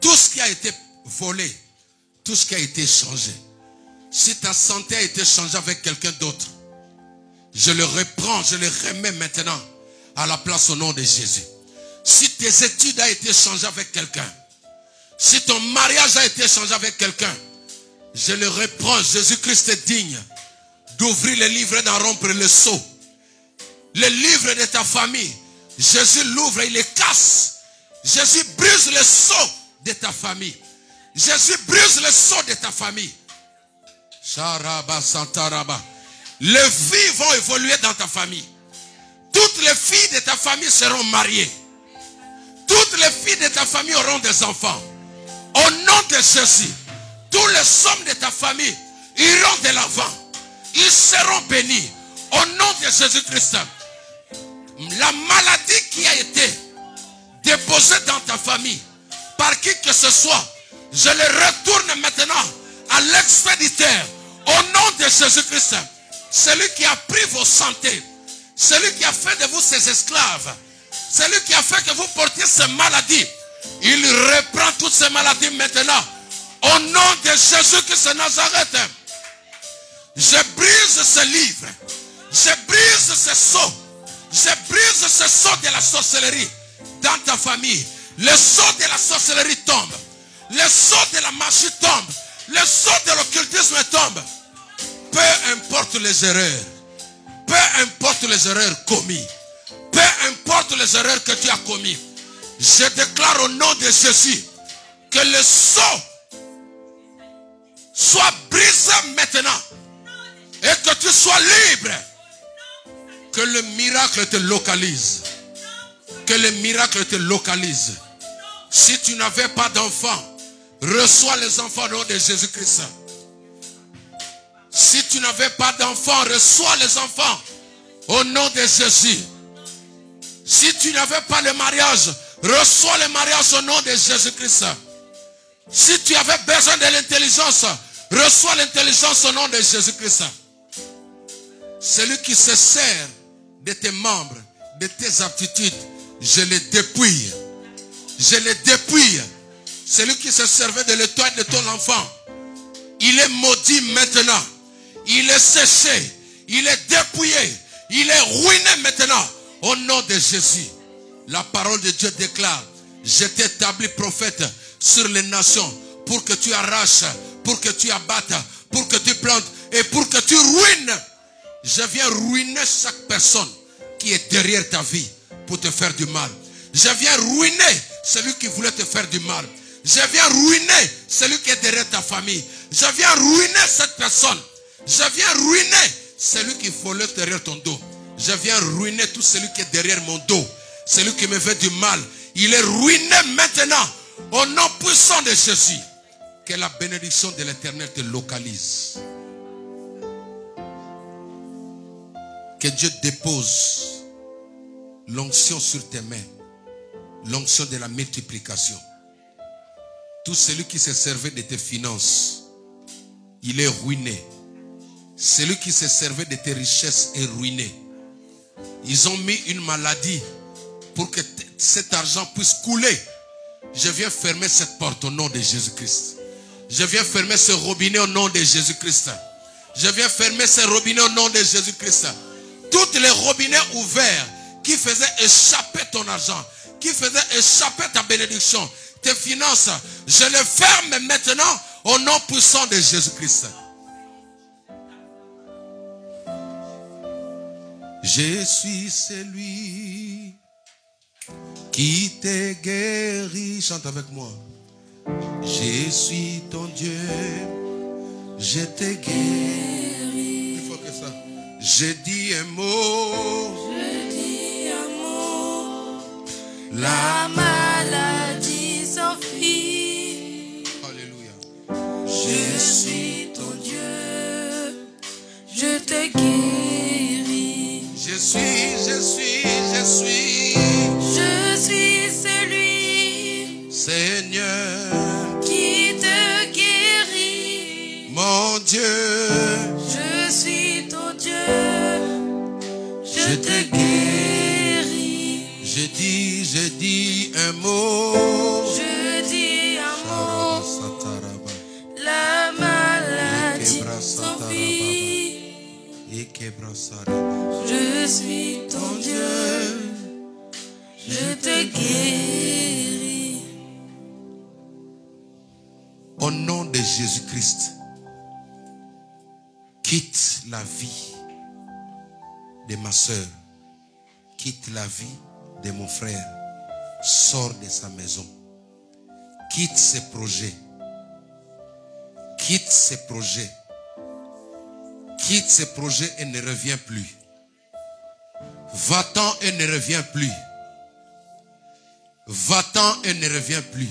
tout ce qui a été volé, tout ce qui a été changé. Si ta santé a été changée avec quelqu'un d'autre, je le reprends, je le remets maintenant à la place au nom de Jésus. Si tes études ont été changées avec quelqu'un, si ton mariage a été changé avec quelqu'un, je le reprends. Jésus-Christ est digne d'ouvrir le livre et d'en rompre le sceau. Le livre de ta famille, Jésus l'ouvre et il le casse. Jésus brise le sceau de ta famille. Jésus brise le sceau de ta famille. Les filles vont évoluer dans ta famille. Toutes les filles de ta famille seront mariées. Toutes les filles de ta famille auront des enfants. Au nom de Jésus, tous les hommes de ta famille iront de l'avant. Ils seront bénis. Au nom de Jésus-Christ. La maladie qui a été déposée dans ta famille, par qui que ce soit, Je le retourne maintenant à l'expéditeur. Au nom de Jésus-Christ. Celui qui a pris vos santé. Celui qui a fait de vous ses esclaves. Celui qui a fait que vous portiez ces maladies. Il reprend toutes ces maladies maintenant. Au nom de Jésus-Christ de Nazareth. Je brise ce livre. Je brise ce sceau. Je brise ce sceau de la sorcellerie dans ta famille. Le sceau de la sorcellerie tombe. Le sceau de la magie tombe. Le sceau de l'occultisme tombe. Peu importe les erreurs. Peu importe les erreurs commises. Peu importe les erreurs que tu as commises. Je déclare au nom de Jésus que le sceau soit brisé maintenant. Et que tu sois libre. Que le miracle te localise. Que le miracle te localise. Si tu n'avais pas d'enfant, reçois les enfants au nom de Jésus-Christ. Si tu n'avais pas d'enfant, reçois les enfants au nom de Jésus. Si tu n'avais pas le mariage, reçois le mariage au nom de Jésus-Christ. Si tu avais besoin de l'intelligence, reçois l'intelligence au nom de Jésus-Christ. Celui qui se sert de tes membres, de tes aptitudes, je les dépouille. Je les dépouille. Celui qui se servait de l'étoile de ton enfant, il est maudit maintenant. Il est séché. Il est dépouillé. Il est ruiné maintenant. Au nom de Jésus. La parole de Dieu déclare: je t'établis prophète sur les nations pour que tu arraches, pour que tu abattes, pour que tu plantes et pour que tu ruines. Je viens ruiner chaque personne qui est derrière ta vie pour te faire du mal. Je viens ruiner celui qui voulait te faire du mal. Je viens ruiner celui qui est derrière ta famille. Je viens ruiner cette personne. Je viens ruiner celui qui volait derrière ton dos. Je viens ruiner tout celui qui est derrière mon dos. Celui qui me fait du mal. Il est ruiné maintenant. Au nom puissant de Jésus. Que la bénédiction de l'Éternel te localise. Que Dieu dépose l'onction sur tes mains. L'onction de la multiplication. Tout celui qui se servait de tes finances, il est ruiné. Celui qui se servait de tes richesses est ruiné. Ils ont mis une maladie pour que cet argent puisse couler. Je viens fermer cette porte au nom de Jésus-Christ. Je viens fermer ce robinet au nom de Jésus-Christ. Je viens fermer ce robinet au nom de Jésus-Christ. Toutes les robinets ouverts qui faisaient échapper ton argent, qui faisaient échapper ta bénédiction, tes finances, je les ferme maintenant au nom puissant de Jésus-Christ. Je suis celui qui te guérit. Chante avec moi. Je suis ton Dieu, je te guéris. Il faut que ça. Je dis un mot. Je dis un mot. La maladie s'enfuit. Alléluia. Je suis ton Dieu, je te guéris. Je suis celui, Seigneur, qui te guérit. mon Dieu, je suis ton Dieu, je te guéris. Je dis un mot. Je dis un mot. La maladie s'enfuit. Je suis ton Dieu, je te guéris. Au nom de Jésus-Christ, quitte la vie de ma soeur, quitte la vie de mon frère, sors de sa maison, quitte ses projets, quitte ses projets. Quitte ses projets et ne revient plus. Va-t'en et ne revient plus. Va-t'en et ne revient plus.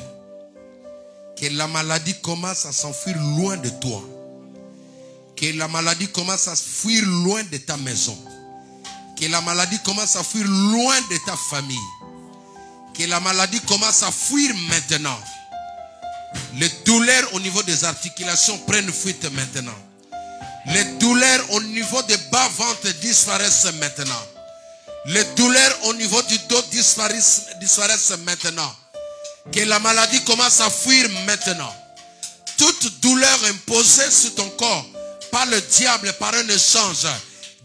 Que la maladie commence à s'enfuir loin de toi. Que la maladie commence à fuir loin de ta maison. Que la maladie commence à fuir loin de ta famille. Que la maladie commence à fuir maintenant. Les douleurs au niveau des articulations prennent fuite maintenant. Les douleurs au niveau des bas-ventres disparaissent maintenant. Les douleurs au niveau du dos disparaissent maintenant. Que la maladie commence à fuir maintenant. Toute douleur imposée sur ton corps par le diable, par un échange,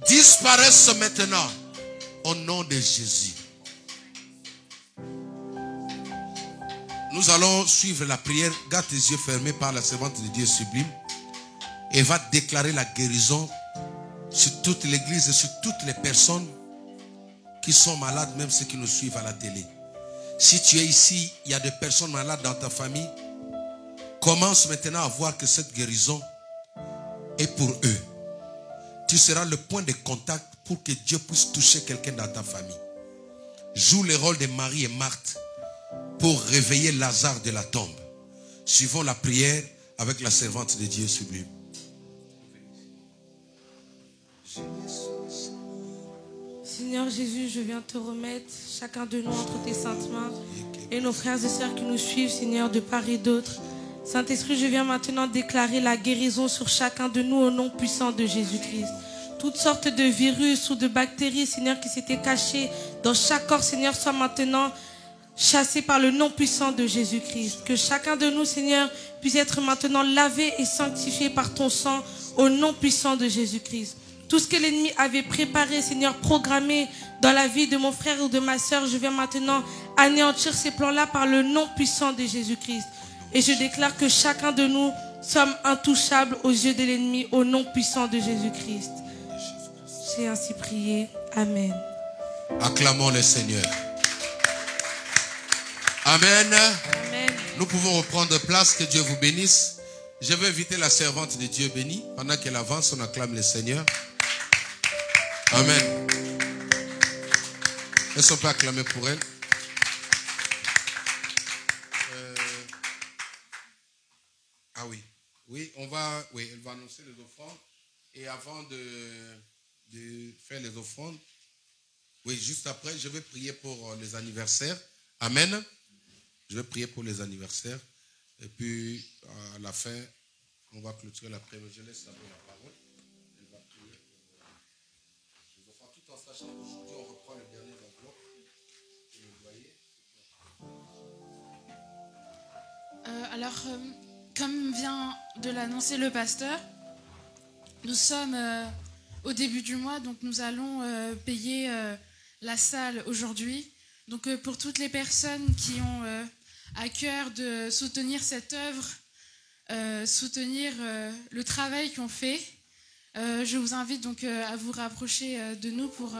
disparaissent maintenant. Au nom de Jésus. Nous allons suivre la prière. Garde tes yeux fermés par la servante de Dieu sublime. Et va déclarer la guérison sur toute l'église et sur toutes les personnes qui sont malades, même ceux qui nous suivent à la télé. Si tu es ici, il y a des personnes malades dans ta famille. Commence maintenant à voir que cette guérison est pour eux. Tu seras le point de contact pour que Dieu puisse toucher quelqu'un dans ta famille. Joue le rôle de Marie et Marthe pour réveiller Lazare de la tombe. Suivons la prière avec la servante de Dieu sublime. Seigneur Jésus, je viens te remettre chacun de nous entre tes saintes mains et nos frères et sœurs qui nous suivent, Seigneur, de part et d'autre. Saint-Esprit, je viens maintenant déclarer la guérison sur chacun de nous au nom puissant de Jésus-Christ. Toutes sortes de virus ou de bactéries, Seigneur, qui s'étaient cachées dans chaque corps, Seigneur, soient maintenant chassés par le nom puissant de Jésus-Christ. Que chacun de nous, Seigneur, puisse être maintenant lavé et sanctifié par ton sang au nom puissant de Jésus-Christ. Tout ce que l'ennemi avait préparé, Seigneur, programmé dans la vie de mon frère ou de ma sœur, je viens maintenant anéantir ces plans-là par le nom puissant de Jésus-Christ. Et je déclare que chacun de nous sommes intouchables aux yeux de l'ennemi au nom puissant de Jésus-Christ. J'ai ainsi prié. Amen. Acclamons le Seigneur. Amen. Amen. Nous pouvons reprendre place. Que Dieu vous bénisse. Je vais inviter la servante de Dieu bénie. Pendant qu'elle avance, on acclame le Seigneur. Amen. Est-ce qu'on peut acclamer pour elle? Ah oui. Oui, elle va annoncer les offrandes. Et avant de faire les offrandes, oui, juste après, je vais prier pour les anniversaires. Amen. Je vais prier pour les anniversaires. Et puis, à la fin, on va clôturer la prière. Je laisse d'abord la parole. Elle va prier pour les offrandes, tout en sachant qu'aujourd'hui, on reprend le dernier enveloppe. Vous voyez. Comme vient de l'annoncer le pasteur, nous sommes au début du mois, donc nous allons payer la salle aujourd'hui. Donc pour toutes les personnes qui ont à cœur de soutenir cette œuvre, soutenir le travail qu'on fait, je vous invite donc à vous rapprocher de nous pour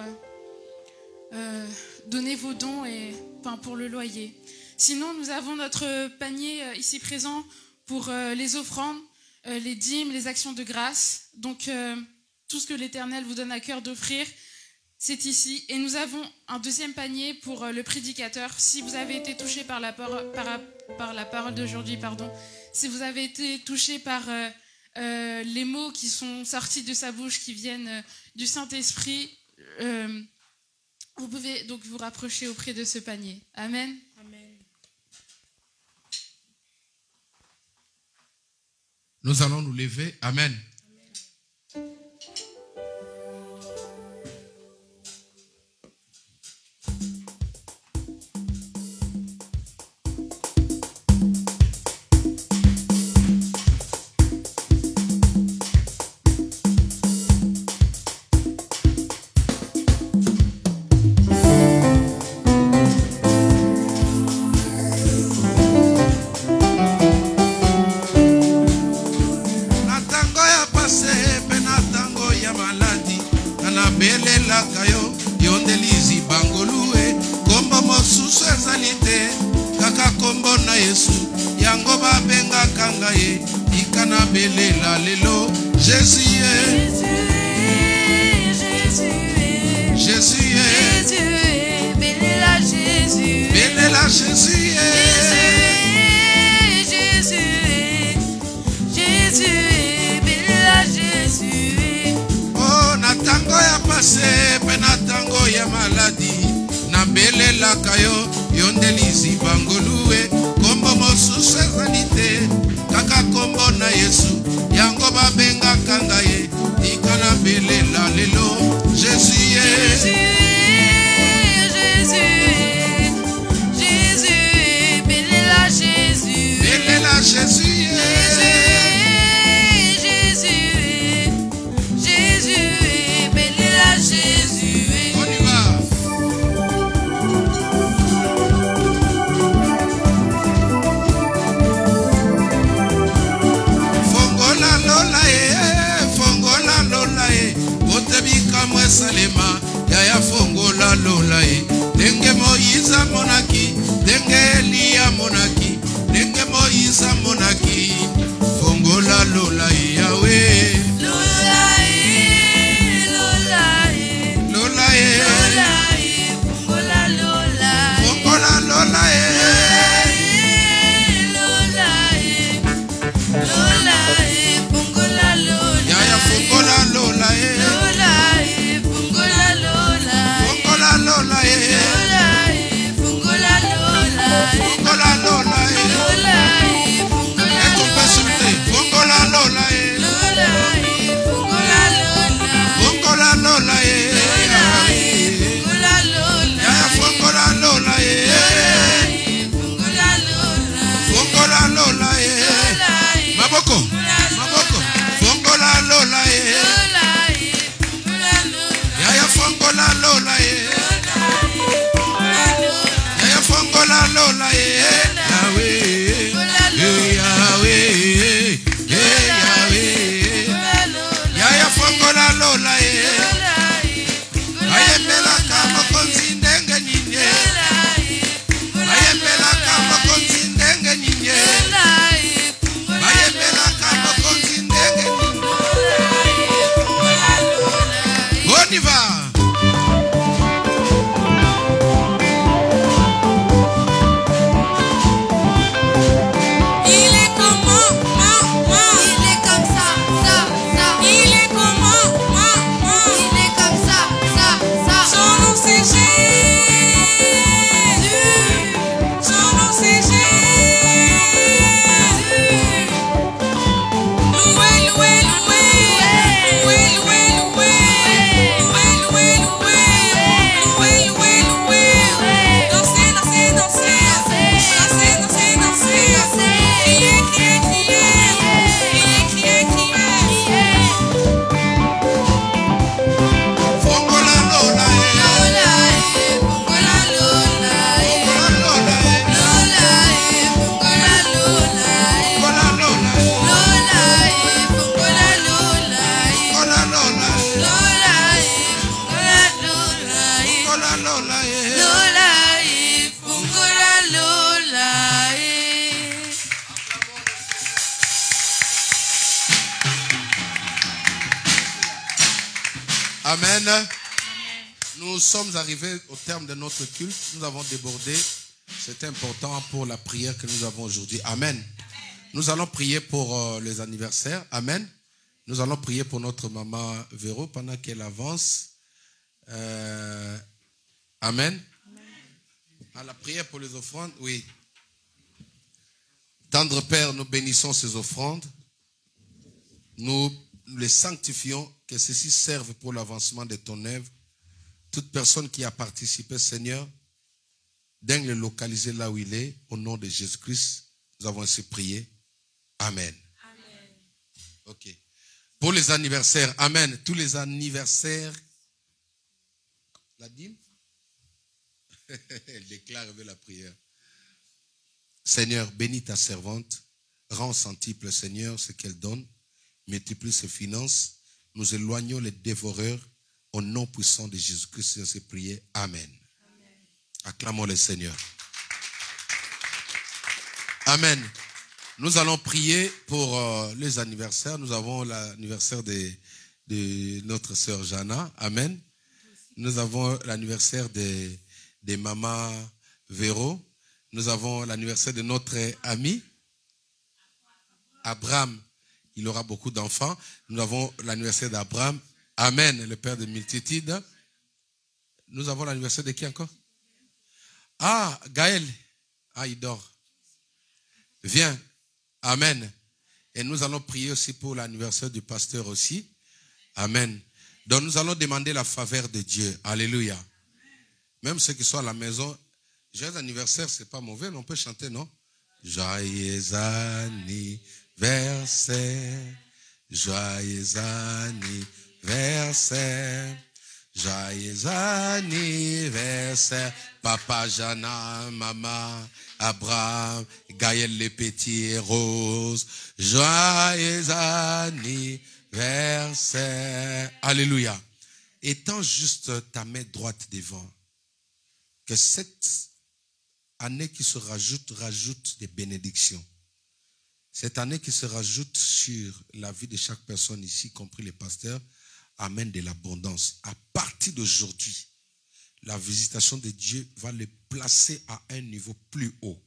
donner vos dons et pour le loyer. Sinon, nous avons notre panier ici présent pour les offrandes, les dîmes, les actions de grâce. Donc, tout ce que l'Éternel vous donne à cœur d'offrir, c'est ici. Et nous avons un deuxième panier pour le prédicateur. Si vous avez été touché par la parole d'aujourd'hui, si vous avez été touché par les mots qui sont sortis de sa bouche, qui viennent du Saint-Esprit, vous pouvez donc vous rapprocher auprès de ce panier. Amen. Nous allons nous lever. Amen. Yo yondelizi bangolue kombo mosusu ezalite babenga kangaye ikana belela lelo Jésus Jésus, belela Jésus, belela Jésus belela Jésus. On y va. Fongola lola botebika mwesalema yaya fongola lola denge Moïse monaki denge Elia monaki denge Moïse monaki fongola lola Yahweh lola Fongola lola, fongola lola fongola lola, yaya fongola lola fongola lola, fongola lola fongola lola, fongola lola et on peut chanter fongola lola fongola lola, fongola lola yaya fongola lola fongola lola maboko fongola lola yaya fongola lola yaya fongola lola Yahweh yaya fongola lola ayembelaka mokonzi ndenge nini ayembelaka mokonzi ndenge nini ayembelaka mokonzi ndenge nini on y va. Il est comment, il est comme ça, il est comment, il est comme ça, son nom c'est Jésus, son nom c'est Jésus. Loué, loué, loué, loué, loué, loué, loué, loué, loué, loué, loué, loué, dansez, dansez, dansez, dansez, dansez, dansez, criez, criez, criez, criez, criez. Fongola lola Lola, fongola lola, fongola lola Lola, fongola lola, fongola lola Lola, fongola lola, fongola lola Lola, fongola lola, fongola lola Lola, fongola lola. Amen. Nous sommes arrivés au terme de notre culte. Nous avons débordé. C'est important pour la prière que nous avons aujourd'hui. Amen. Nous allons prier pour les anniversaires. Amen. Nous allons prier pour notre maman Véro pendant qu'elle avance. Amen. À la prière pour les offrandes, oui. Tendre Père, nous bénissons ces offrandes. Nous les sanctifions, que ceci serve pour l'avancement de ton œuvre. Toute personne qui a participé, Seigneur, daigne le localiser là où il est. Au nom de Jésus-Christ, nous avons ainsi prié. Amen. Amen. Ok. Pour les anniversaires, Amen. Tous les anniversaires. La dîme? Elle déclare avec la prière. Seigneur, bénis ta servante. Rends centuple, Seigneur, ce qu'elle donne. Multiplie ses finances. Nous éloignons les dévoreurs. Au nom puissant de Jésus-Christ, c'est prié. Amen. Amen. Acclamons le Seigneur. Amen. Nous allons prier pour les anniversaires. Nous avons l'anniversaire de notre sœur Jana. Amen. Nous avons l'anniversaire de maman Véro. Nous avons l'anniversaire de notre ami Abraham. Il aura beaucoup d'enfants. Nous avons l'anniversaire d'Abraham. Amen, le père de multitudes. Nous avons l'anniversaire de qui encore? Ah, Gaël. Ah, il dort. Viens. Amen. Et nous allons prier aussi pour l'anniversaire du pasteur aussi. Amen. Donc nous allons demander la faveur de Dieu. Alléluia. Même ceux qui sont à la maison, joyeux anniversaire, c'est pas mauvais, mais on peut chanter, non? Joyeux anniversaire, joyeux anniversaire, joyeux anniversaire, Papa Jana, Maman, Abraham, Gaël les petits roses, joyeux anniversaire. Alléluia. Étends juste ta main droite devant. Que cette année qui se rajoute des bénédictions. Cette année qui se rajoute sur la vie de chaque personne ici, y compris les pasteurs, amène de l'abondance. À partir d'aujourd'hui, la visitation de Dieu va les placer à un niveau plus haut.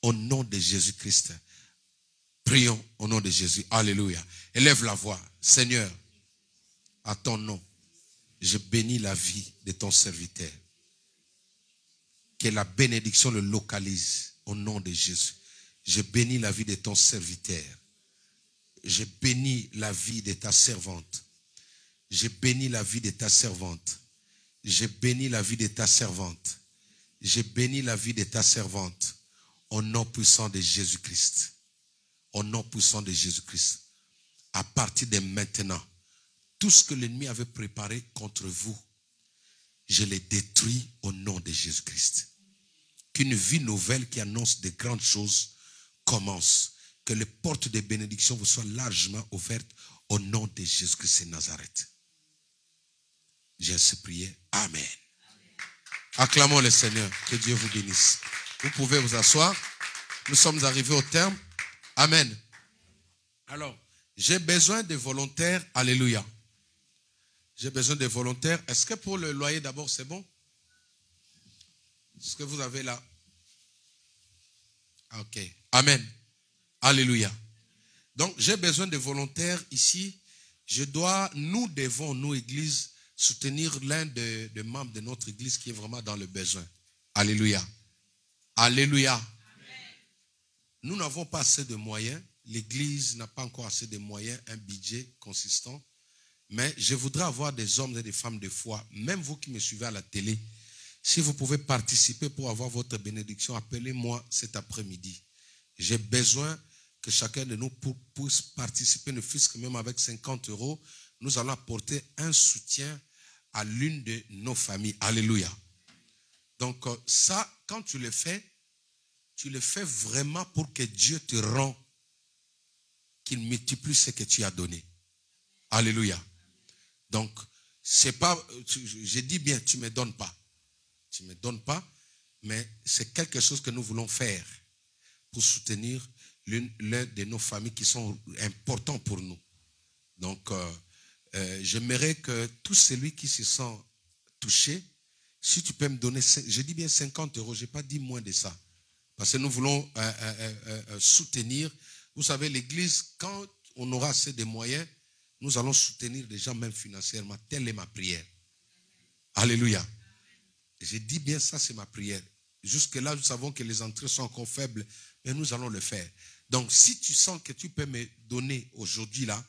Au nom de Jésus-Christ. Prions au nom de Jésus. Alléluia. Élève la voix. Seigneur, à ton nom, je bénis la vie de ton serviteur. Que la bénédiction le localise au nom de Jésus. Je bénis la vie de ton serviteur. Je bénis la vie de ta servante. Je bénis la vie de ta servante. Je bénis la vie de ta servante. Je bénis la vie de ta servante. Au nom puissant de Jésus-Christ. Au nom puissant de Jésus-Christ. À partir de maintenant, tout ce que l'ennemi avait préparé contre vous, je les détruis au nom de Jésus-Christ. Qu'une vie nouvelle qui annonce de grandes choses commence. Que les portes de bénédiction vous soient largement ouvertes au nom de Jésus-Christ de Nazareth. J'ai ainsi prié. Amen. Acclamons le Seigneur. Que Dieu vous bénisse. Vous pouvez vous asseoir. Nous sommes arrivés au terme. Amen. Alors, j'ai besoin de volontaires. Alléluia. J'ai besoin de volontaires. Est-ce que pour le loyer d'abord c'est bon? Ce que vous avez là. Ok. Amen. Alléluia. Donc, j'ai besoin de volontaires ici. Nous devons, nous, Église, soutenir l'un des membres de notre Église qui est vraiment dans le besoin. Alléluia. Alléluia. Amen. Nous n'avons pas assez de moyens. L'Église n'a pas encore assez de moyens, un budget consistant. Mais je voudrais avoir des hommes et des femmes de foi, même vous qui me suivez à la télé. Si vous pouvez participer pour avoir votre bénédiction, appelez-moi cet après-midi. J'ai besoin que chacun de nous puisse participer, ne fût-ce que même avec 50 €. Nous allons apporter un soutien à l'une de nos familles. Alléluia. Donc ça, quand tu le fais vraiment pour que Dieu te rende, qu'il multiplie ce que tu as donné. Alléluia. Donc, c'est pas, je dis bien, tu ne me donnes pas. Tu ne me donnes pas, mais c'est quelque chose que nous voulons faire pour soutenir l'un de nos familles qui sont importants pour nous. Donc, j'aimerais que tout celui qui se sent touché, si tu peux me donner, je dis bien 50 €, je n'ai pas dit moins de ça. Parce que nous voulons soutenir. Vous savez, l'Église, quand on aura assez de moyens, nous allons soutenir les gens même financièrement. Telle est ma prière. Alléluia. J'ai dit bien ça, c'est ma prière. Jusque-là, nous savons que les entrées sont encore faibles, mais nous allons le faire. Donc, si tu sens que tu peux me donner aujourd'hui, là,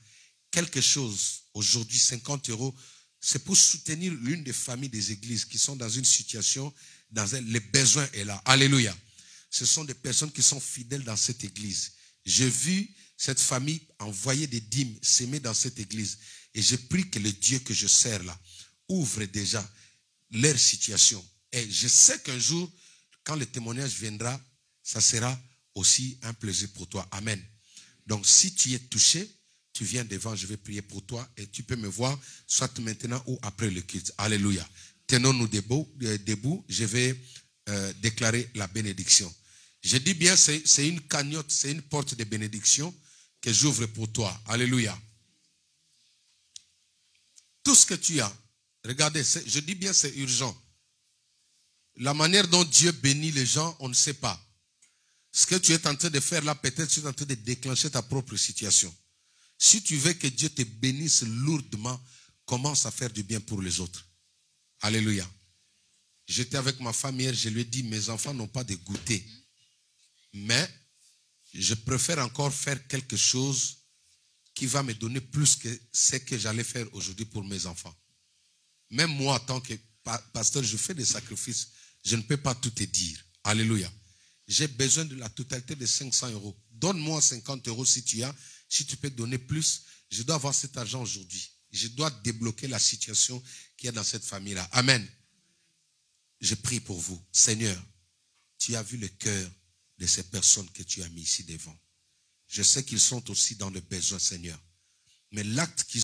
quelque chose, aujourd'hui, 50 €, c'est pour soutenir l'une des familles des églises qui sont dans une situation, le besoin est là. Alléluia. Ce sont des personnes qui sont fidèles dans cette église. J'ai vu cette famille envoyer des dîmes, s'aimer dans cette église. Et je prie que le Dieu que je sers là, ouvre déjà leur situation. Et je sais qu'un jour, quand le témoignage viendra, ça sera aussi un plaisir pour toi. Amen. Donc, si tu es touché, tu viens devant, je vais prier pour toi et tu peux me voir, soit maintenant ou après le culte. Alléluia. Tenons-nous debout, je vais déclarer la bénédiction. Je dis bien, c'est une cagnotte, c'est une porte de bénédiction que j'ouvre pour toi. Alléluia. Tout ce que tu as, regardez, je dis bien c'est urgent. La manière dont Dieu bénit les gens, on ne sait pas. Ce que tu es en train de faire là, peut-être tu es en train de déclencher ta propre situation. Si tu veux que Dieu te bénisse lourdement, commence à faire du bien pour les autres. Alléluia. J'étais avec ma femme hier, je lui ai dit, mes enfants n'ont pas de goûter. Mais je préfère encore faire quelque chose qui va me donner plus que ce que j'allais faire aujourd'hui pour mes enfants. Même moi, en tant que pasteur, je fais des sacrifices. Je ne peux pas tout te dire. Alléluia. J'ai besoin de la totalité de 500 euros. Donne-moi 50 euros si tu as. Si tu peux donner plus, je dois avoir cet argent aujourd'hui. Je dois débloquer la situation qu'il y a dans cette famille-là. Amen. Je prie pour vous. Seigneur, tu as vu le cœur de ces personnes que tu as mis ici devant. Je sais qu'ils sont aussi dans le besoin, Seigneur. Mais l'acte qu'ils